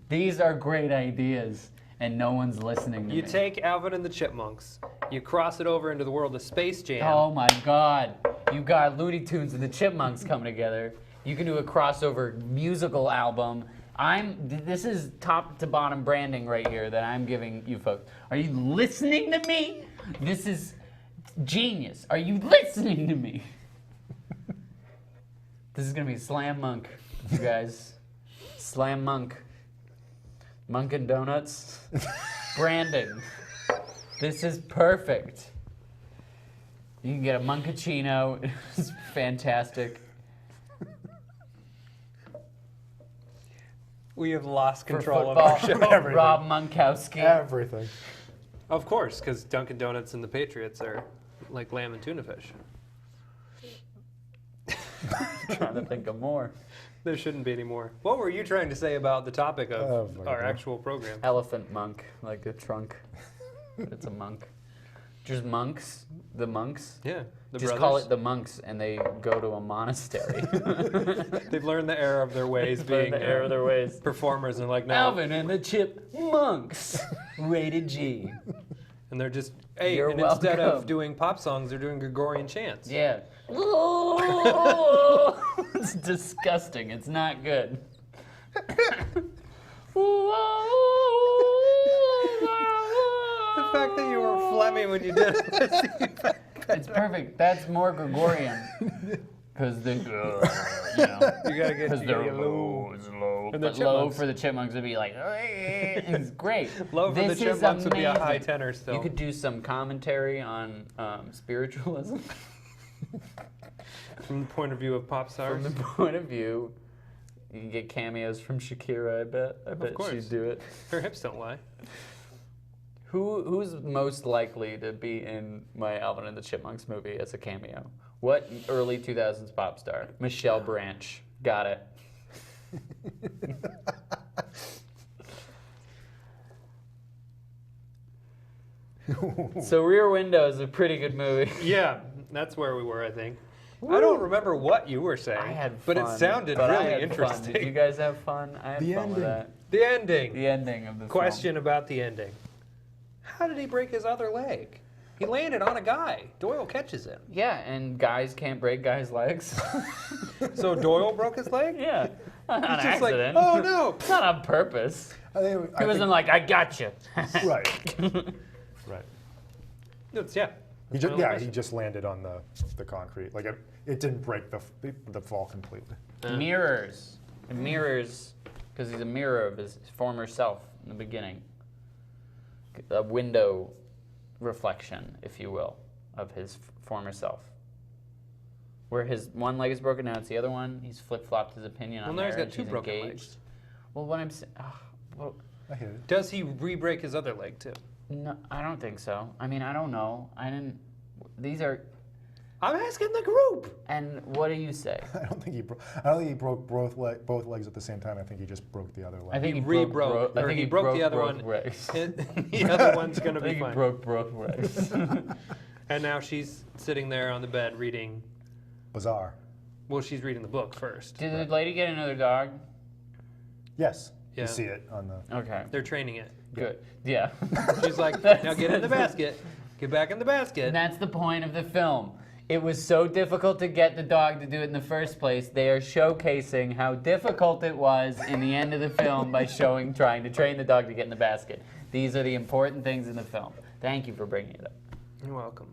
These are great ideas, and no one's listening to You me. take Alvin and the Chipmunks, you cross it over into the world of Space Jam. Oh my God. You got Looney Tunes and the Chipmunks coming together. You can do a crossover musical album. This is top to bottom branding right here that I'm giving you folks. Are you listening to me? This is genius. Are you listening to me? This is gonna be Slam Monk, you guys. Slam Monk. Monk and Donuts. Branding. This is perfect. You can get a Moncachino. It's fantastic. We have lost For control of our show. football, Rob Monkowski. everything. Of course, because Dunkin' Donuts and the Patriots are like lamb and tuna fish. Trying to think of more. There shouldn't be any more. What were you trying to say about the topic of Oh, my our God. actual program? Elephant monk, like a trunk. It's a monk. Just monks, the monks. Yeah, the Just brothers. call it the monks, and they go to a monastery. They've learned the error of their ways being the error of their ways. performers, and they're like, no. Alvin and the Chipmunks, rated G. And they're just, hey, You're and instead of welcome. doing pop songs, they're doing Gregorian chants. Yeah. It's disgusting. It's not good. The fact that you were phlegmy when you did it. It's perfect. That's more Gregorian. Because the, you know, You gotta get, because you they're gotta get low, it's low. And the But low Chipmunks. for the Chipmunks would be like, it's great. Low for the This is Chipmunks would be a high amazing. tenor still. You could do some commentary on spiritualism From the point of view of pop stars. from the point of view. You can get cameos from Shakira, I bet. I bet course. she'd do it. Her hips don't lie. Who's most likely to be in my Alvin and the Chipmunks movie as a cameo? What early 2000s pop star? Michelle Branch. Got it. So Rear Window is a pretty good movie. Yeah, that's where we were, I think. I don't remember what you were saying, I had but fun. it sounded but I really had interesting. Fun. Did you guys have fun? I had The fun with ending. that. The ending. The ending of the Question about the ending. How did he break his other leg? He landed on a guy. Doyle catches him. film. Yeah, and guys can't break guys' legs. So Doyle broke his leg? Yeah. Not an He's just like, accident. oh no. Not on purpose. He wasn't like, I got you. right. Right. Yeah. He just, yeah, he just landed on the concrete. Like it didn't break the fall completely. Mirrors. It mirrors, because he's a mirror of his former self in the beginning. A window reflection, if you will, of his former self. Where his one leg is broken, now it's the other one. He's flip-flopped his opinion on Well, now he's got marriage. two broken engaged. legs. Well, what I'm saying, well, I hit it. Does he re-break his other leg too? no, I don't think so. I mean, I don't know. These are, I'm asking the group. and what do you say? I don't think he broke both legs at the same time. I think he just broke the other leg. I think He he re-broke, I or think he broke the other both one. legs. The other one's gonna I be think he fine. broke both legs. And now she's sitting there on the bed reading. Bizarre. Well, she's reading the book first. Did the lady get another dog? Yes. Yeah. You see it on the. Okay, They're training it. good. Yeah. She's like, now get in the basket. Get back in the basket. And that's the point of the film. It was so difficult to get the dog to do it in the first place. They are showcasing how difficult it was in the end of the film by trying to train the dog to get in the basket. These are the important things in the film. Thank you for bringing it up. You're welcome.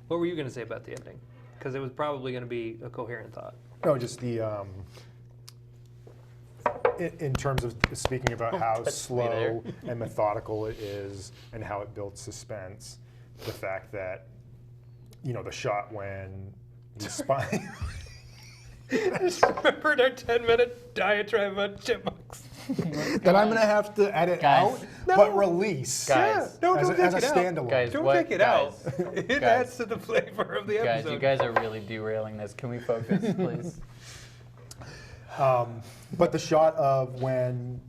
What were you going to say about the ending? Because it was probably going to be a coherent thought. No, just the. In terms of speaking about how touch me slow and methodical it is and how it builds suspense, the fact that, the shot when he's spying. I just remembered our 10-minute diatribe about chipmunks. that I'm going to have to edit out, but release Guys. No, don't as take a it standalone. out. Guys, Don't what- take it guys, out. It guys. adds to the flavor of the Guys, episode. you guys are really derailing this. Can we focus, please? But the shot of when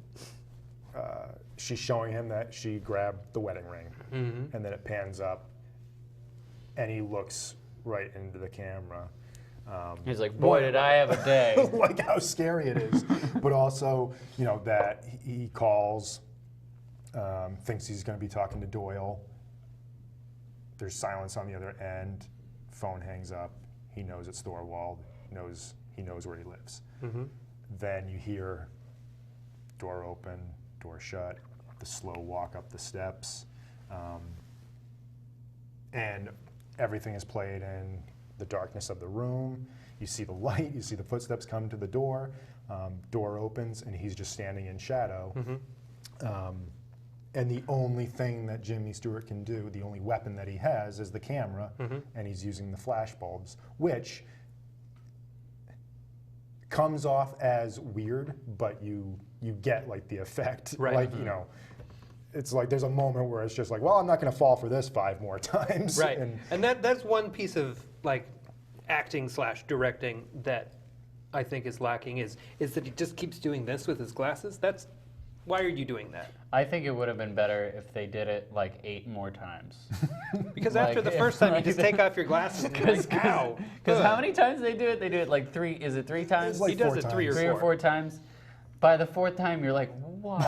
she's showing him that she grabbed the wedding ring, and then it pans up, and he looks right into the camera. He's like, boy, did I have a day. Like how scary it is, but also, you know, that he calls, thinks he's going to be talking to Doyle. There's silence on the other end. Phone hangs up. He knows it's Thorwald. He knows where he lives. Then you hear door open, door shut, the slow walk up the steps, and everything is played in the darkness of the room. You see the light, you see the footsteps come to the door, door opens, and he's just standing in shadow. And the only thing that Jimmy Stewart can do, the only weapon that he has, is the camera, and he's using the flash bulbs, which comes off as weird, but you get like the effect. Right. Like, you know, it's like there's a moment where it's just like, well, I'm not going to fall for this 5 more times. Right. And that's one piece of like acting / directing that I think is lacking is that he just keeps doing this with his glasses. Why are you doing that? I think it would have been better if they did it like 8 more times. Because Like, after the first time, you just take off your glasses and you're like, ow. Because how many times they do it? They do it like 3. Is it 3 times? It's like He does 4 it 3 or times. 3 or 4. 4 times. By the 4th time, you're like, why?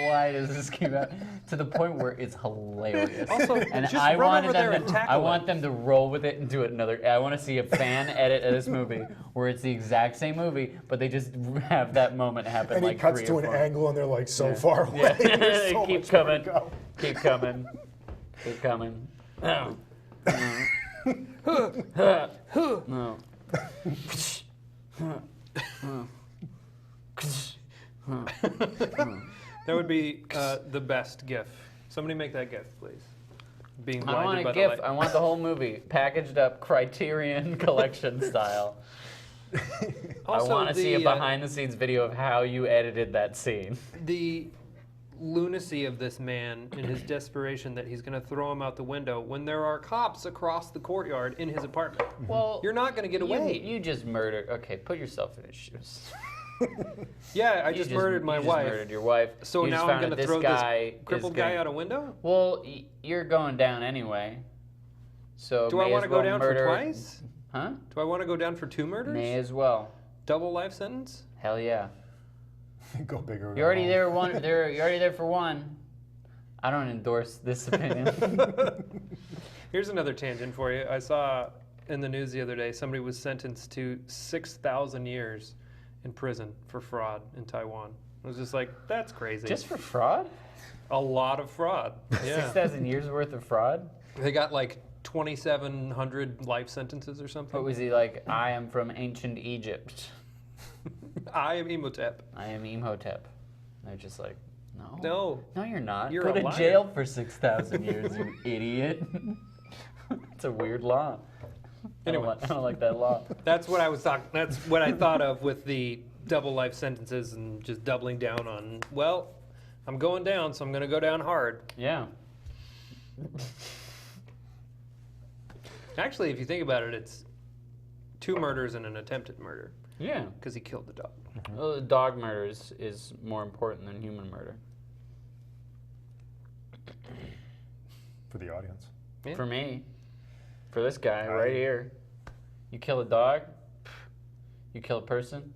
Why does this keep out? To the point where it's hilarious. Also, and just I run wanted over there them and to, tackle I it. want them to roll with it and do it another. I want to see a fan edit of this movie where it's the exact same movie, but they just have that moment happen And like he cuts 3 to or an 4. angle, and they're like so Yeah. far away. Yeah. There's so Keep much more to coming. go. Keep coming. Keep coming. No. No. That would be the best GIF. Somebody make that GIF, please. Being I want blinded a by GIF. the light. I want the whole movie packaged up Criterion Collection style. Also, I want to see a the, behind-the-scenes video of how you edited that scene. The lunacy of this man in his desperation that he's going to throw him out the window when there are cops across the courtyard in his apartment. Well, You're not going to get away. You just murdered. Okay, put yourself in his shoes. Yeah, I You just murdered my you wife. Just murdered your wife. So You now just I'm found going out to this throw guy this crippled is guy gonna- out a window? Well, you're going down anyway. So Do I may want to as go well down murder- for twice? Huh? Do I want to go down for 2 murders? May as well. Double life sentence? Hell yeah. Go bigger. You're already there. You're already there for 1. I don't endorse this opinion. Here's another tangent for you. I saw in the news the other day somebody was sentenced to 6,000 years in prison for fraud in Taiwan. I was just like, that's crazy. Just for fraud? A lot of fraud. Yeah. 6,000 years worth of fraud? They got like 2,700 life sentences or something. What was he like? I am from ancient Egypt. I am Imhotep. I am Imhotep. They're just like, no. No. No, you're not. You're Go a to liar. jail for 6,000 years, you idiot. It's a weird law. Anyway. I don't like that law. That's what I was talking. That's what I thought of with the double life sentences and just doubling down on. Well, I'm going down, so I'm going to go down hard. Yeah. Actually, if you think about it, it's 2 murders and an attempted murder Yeah. because he killed the dog. Well, dog murder is more important than human murder. For the audience. Yeah. For me. For this guy right here. You kill a dog, you kill a person,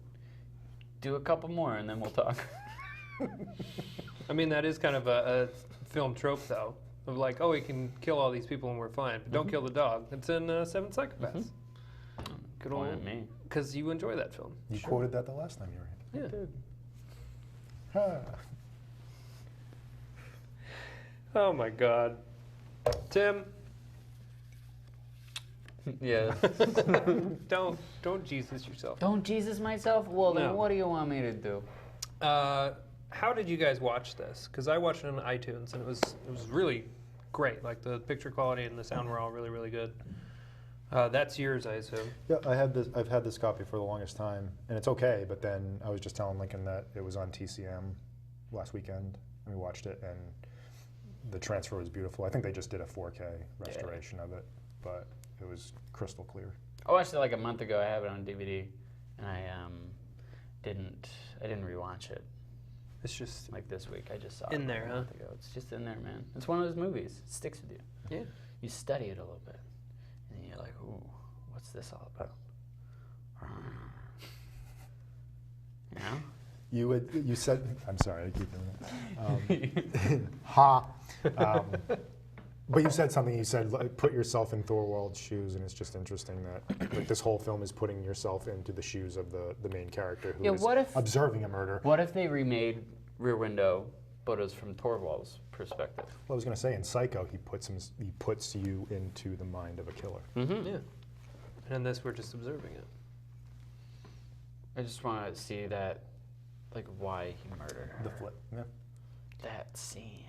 do a couple more and then we'll talk. I mean, that is kind of a film trope, though, of like, oh, we can kill all these people and we're fine, but don't kill the dog. It's in 7 Psychopaths. Good Point old at me. because you enjoy that film. You quoted that the last time you were Yeah. here. Huh. Oh my God, Tim, Yeah. don't Jesus yourself. Don't Jesus myself? Well, then No. what do you want me to do? How did you guys watch this? Because I watched it on iTunes and it was really great. Like the picture quality and the sound were all really, really good. That's yours, I assume. Yeah, I've had this copy for the longest time, and it's okay. But then I was just telling Lincoln that it was on TCM last weekend, and we watched it, and the transfer was beautiful. I think they just did a 4K restoration of it, but it was crystal clear. I watched it like a month ago. I have it on DVD, and I didn't rewatch it. It's just like this week. I just saw in it there, a huh? month ago. It's just in there, man. It's one of those movies. It sticks with you. Yeah. You study it a little bit, and then you're like, "Ooh, what's this all about?" You know? You said, I'm sorry, I keep doing that. Ha. But you said something. You said like, put yourself in Thorwald's shoes, and it's just interesting that like, this whole film is putting yourself into the shoes of the main character who is observing a murder. What if they remade Rear Window, but it was from Thorwald's perspective? Well, I was going to say in Psycho, he puts you into the mind of a killer. Mm-hmm. Yeah. And in this, we're just observing it. I just want to see that, like, why he murdered her. The flip. Yeah. That scene.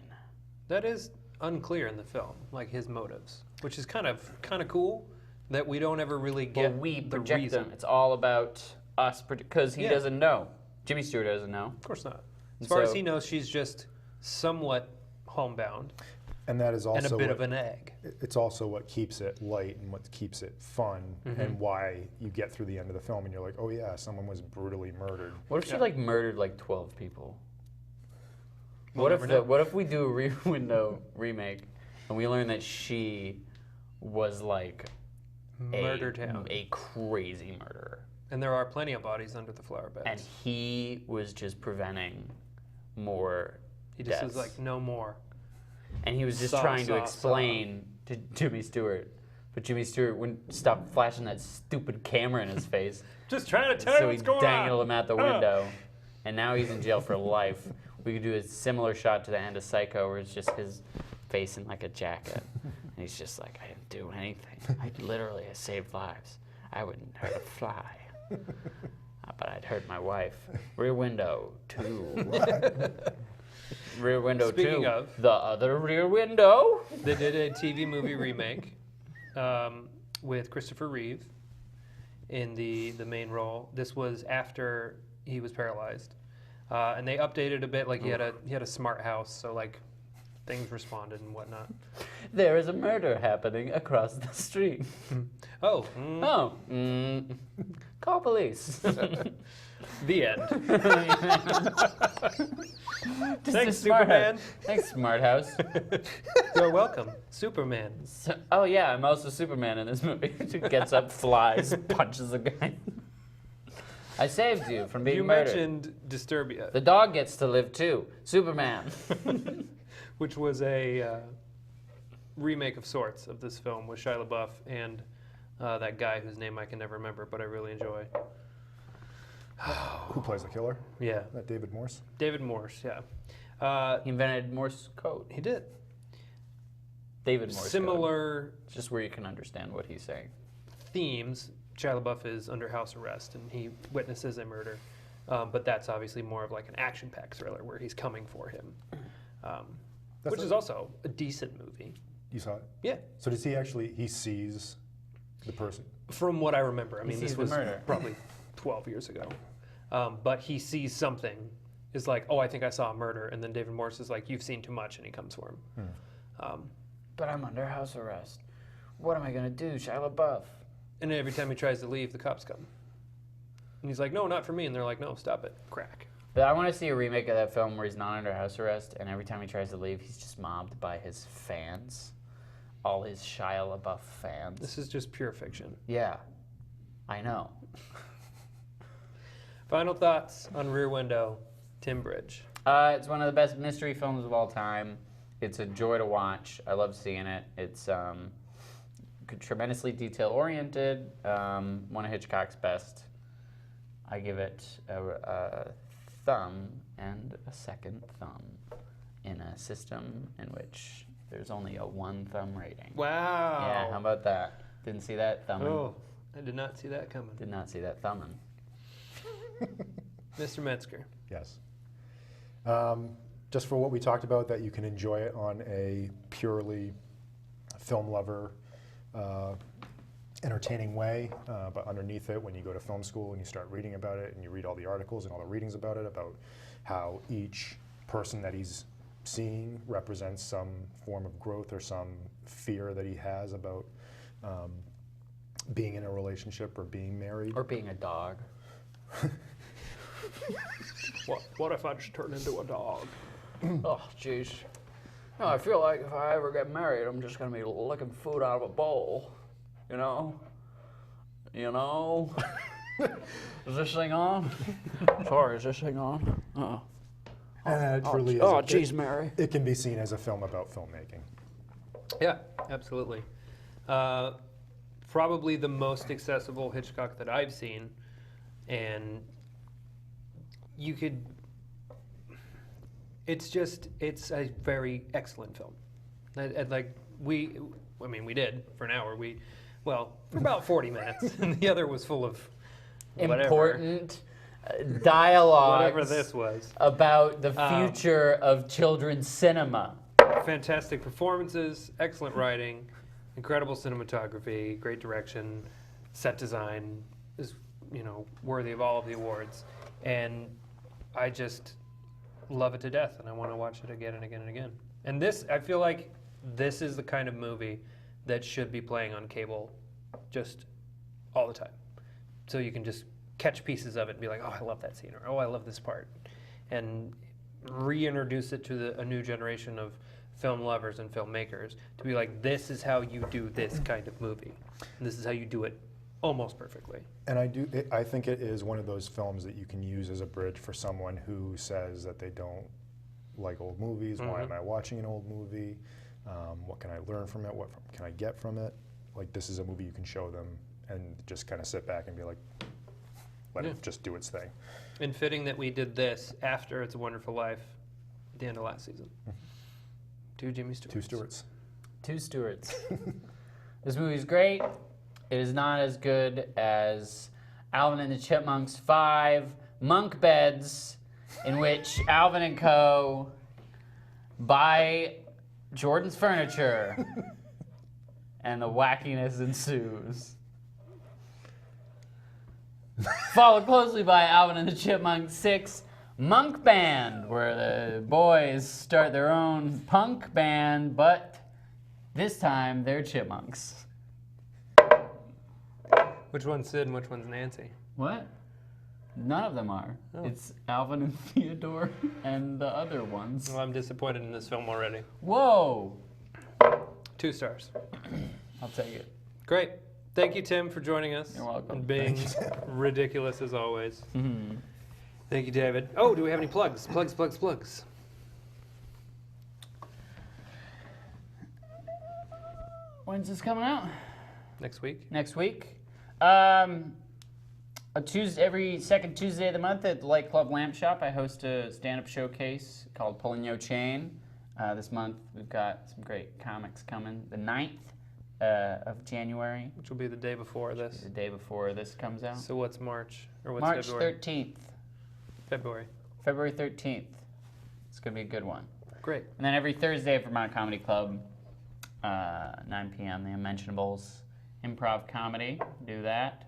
That is unclear in the film, like his motives, which is kind of cool that we don't ever really get we the project reason. them. It's all about us, because he doesn't know. Jimmy Stewart doesn't know. Of course not. As far as he knows, she's just somewhat homebound. And that is also and a bit of an egg. It's also what keeps it light and what keeps it fun, and why you get through the end of the film and you're like, oh yeah, someone was brutally murdered. What if she like murdered like 12 people? We'll What if we do a Rear Window remake and we learn that she was like Murder town. a crazy murderer, And there are plenty of bodies under the flower beds. and he was just preventing more He just deaths. was like, no more. And he was just Saw, trying to saw, explain to Jimmy Stewart, but Jimmy Stewart wouldn't stop flashing that stupid camera in his face. Just trying to tell you So he what's going dangled on. him out the window, and now he's in jail for life. We could do a similar shot to the end of Psycho, where it's just his face in like a jacket, and he's just like, I didn't do anything. I saved lives. I wouldn't hurt a fly, but I'd hurt my wife. Rear Window 2. Rear Window 2. Speaking of, the other Rear Window. they did a TV movie remake with Christopher Reeve in the main role. This was after he was paralyzed, and they updated a bit. Like he had a smart house, so like things responded and whatnot. There is a murder happening across the street. Oh, Call police. the end. Thanks, Smart Superman. Thanks, Smart House. You're welcome, Superman. Oh yeah, I'm also Superman in this movie. Who gets up, flies, punches a guy. I saved you from being You murdered. mentioned Disturbia, The dog gets to live too. Superman. which was a remake of sorts of this film with Shia LaBeouf and that guy whose name I can never remember, but I really enjoy. Who plays the killer? Yeah, That David Morse? David Morse. Yeah, He invented Morse code. he did. David Morse code. Similar It's just where you can understand what he's saying. themes. Shia LaBeouf is under house arrest and he witnesses a murder, but that's obviously more of like an action-packed thriller where he's coming for him, which is also a decent movie. You saw it? Yeah, So does he sees the person? from what I remember. I mean, sees this the was murder. probably 12 years ago. But he sees something, is like, oh, I think I saw a murder, and then David Morse is like, you've seen too much, and he comes for him. But I'm under house arrest. What am I gonna do, Shia LaBeouf? And every time he tries to leave, the cops come. And he's like, no, not for me. And they're like, no, stop it, crack. But I want to see a remake of that film where he's not under house arrest, and every time he tries to leave, he's just mobbed by his fans, all his Shia LaBeouf fans. This is just pure fiction. Yeah, I know. Final thoughts on Rear Window, Tim Bridge. It's one of the best mystery films of all time. It's a joy to watch. I love seeing it. It's tremendously detail-oriented. One of Hitchcock's best. I give it a thumb and a second thumb in a system in which there's only a one thumb rating. Wow. Yeah, how about that? Didn't see that thumbing. Oh, I did not see that coming. Did not see that thumbing. Mr. Metzger. Yes. Just for what we talked about, that you can enjoy it on a purely film lover entertaining way, but underneath it, when you go to film school and you start reading about it and you read all the articles and all the readings about it, about how each person that he's seeing represents some form of growth or some fear that he has about being in a relationship or being married. Or being a dog. What if I just turned into a dog? Oh, jeez. No, I feel like if I ever get married, I'm just gonna be licking food out of a bowl. You know? Is this thing on? Sorry, is this thing on? Uh-oh. And it really is. Oh, geez, Mary. It can be seen as a film about filmmaking. Yeah, absolutely. Probably the most accessible Hitchcock that I've seen, and you could. It's a very excellent film. We did for an hour. For about 40 minutes, and the other was full of whatever. Important dialogues. Whatever this was. About the future of children's cinema. Fantastic performances, excellent writing, incredible cinematography, great direction, set design is, worthy of all of the awards. And I just love it to death, and I want to watch it again and again and again. And I feel like this is the kind of movie that should be playing on cable just all the time. So you can just catch pieces of it and be like, oh, I love that scene, or oh, I love this part. And reintroduce it to a new generation of film lovers and filmmakers to be like, this is how you do this kind of movie. And this is how you do it almost perfectly. And I think it is one of those films that you can use as a bridge for someone who says that they don't like old movies. Mm-hmm. Why am I watching an old movie? What can I learn from it? What can I get from it? Like, this is a movie you can show them and just kind of sit back and be like, let it just do its thing. And fitting that we did this after It's a Wonderful Life at the end of last season. Two Jimmy Stewarts. Two Stewarts. This movie's great. It is not as good as Alvin and the Chipmunks 5 Monk Beds, in which Alvin and Co. buy Jordan's furniture and the wackiness ensues. Followed closely by Alvin and the Chipmunks 6 Monk Band, where the boys start their own punk band, but this time they're chipmunks. Which one's Sid and which one's Nancy? What? None of them are. Oh. It's Alvin and Theodore and the other ones. Well, I'm disappointed in this film already. Whoa! 2 stars. I'll take it. Great. Thank you, Tim, for joining us. You're welcome. And being ridiculous as always. Mm-hmm. Thank you, David. Oh, do we have any plugs? Plugs. When's this coming out? Next week. Every second Tuesday of the month at the Light Club Lamp Shop, I host a stand-up showcase called Pulling No Chain. This month, we've got some great comics coming. The 9th of January. Which will be the day before this. The day before this comes out. So what's March? Or what's March February? 13th. February 13th. It's going to be a good one. Great. And then every Thursday at Vermont Comedy Club, 9 p.m., The Unmentionables improv comedy. Do that.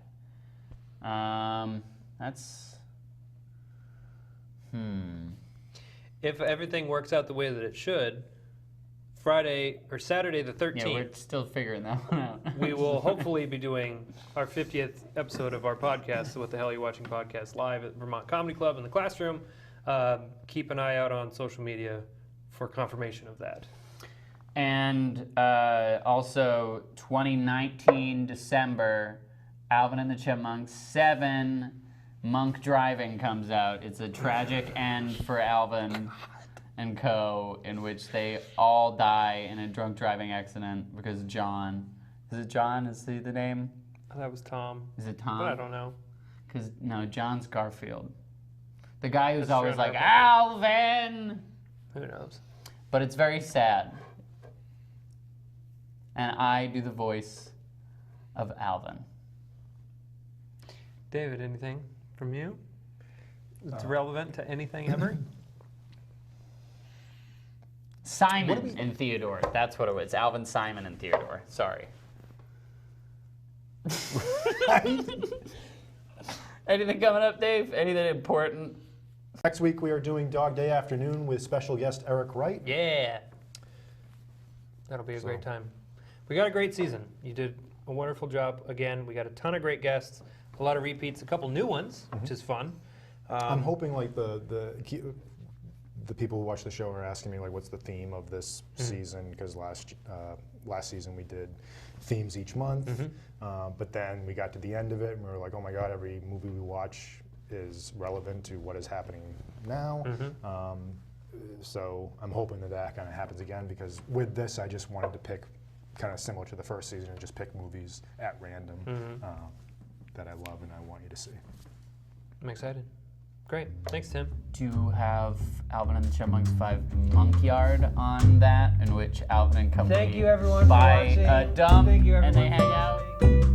If everything works out the way that it should, Friday or Saturday the 13th. Yeah, we're still figuring that one out. We will hopefully be doing our 50th episode of our podcast, So What the Hell Are You Watching podcast, live at Vermont Comedy Club in the Classroom. Keep an eye out on social media for confirmation of that. And also 2019 December, Alvin and the Chipmunks 7 Monk Driving comes out. It's a tragic end for Alvin and Co., in which they all die in a drunk driving accident because John. Is it John? Is he the name? That was Tom. Is it Tom? But I don't know. Because, no, John's Garfield. The guy who's That's always true, like, Alvin! Who knows? But it's very sad. And I do the voice of Alvin. David, anything from you? It's relevant to anything ever? Simon and Theodore. That's what it was. Alvin, Simon, and Theodore. Sorry. Anything coming up, Dave? Anything important? Next week we are doing Dog Day Afternoon with special guest Eric Wright. Yeah. That'll be a great time. We got a great season. You did a wonderful job again. We got a ton of great guests, a lot of repeats, a couple new ones, which is fun. I'm hoping like the people who watch the show are asking me like, what's the theme of this season? Because last season we did themes each month, but then we got to the end of it and we were like, oh my God, every movie we watch is relevant to what is happening now. So I'm hoping that kind of happens again, because with this I just wanted to pick, kind of similar to the first season, and just pick movies at random that I love and I want you to see. I'm excited. Great. Thanks, Tim. To have Alvin and the Chipmunks 5 Monk Yard on that, in which Alvin and company Thank you, everyone, for buy watching. a dump Thank you, and they everyone. hang out.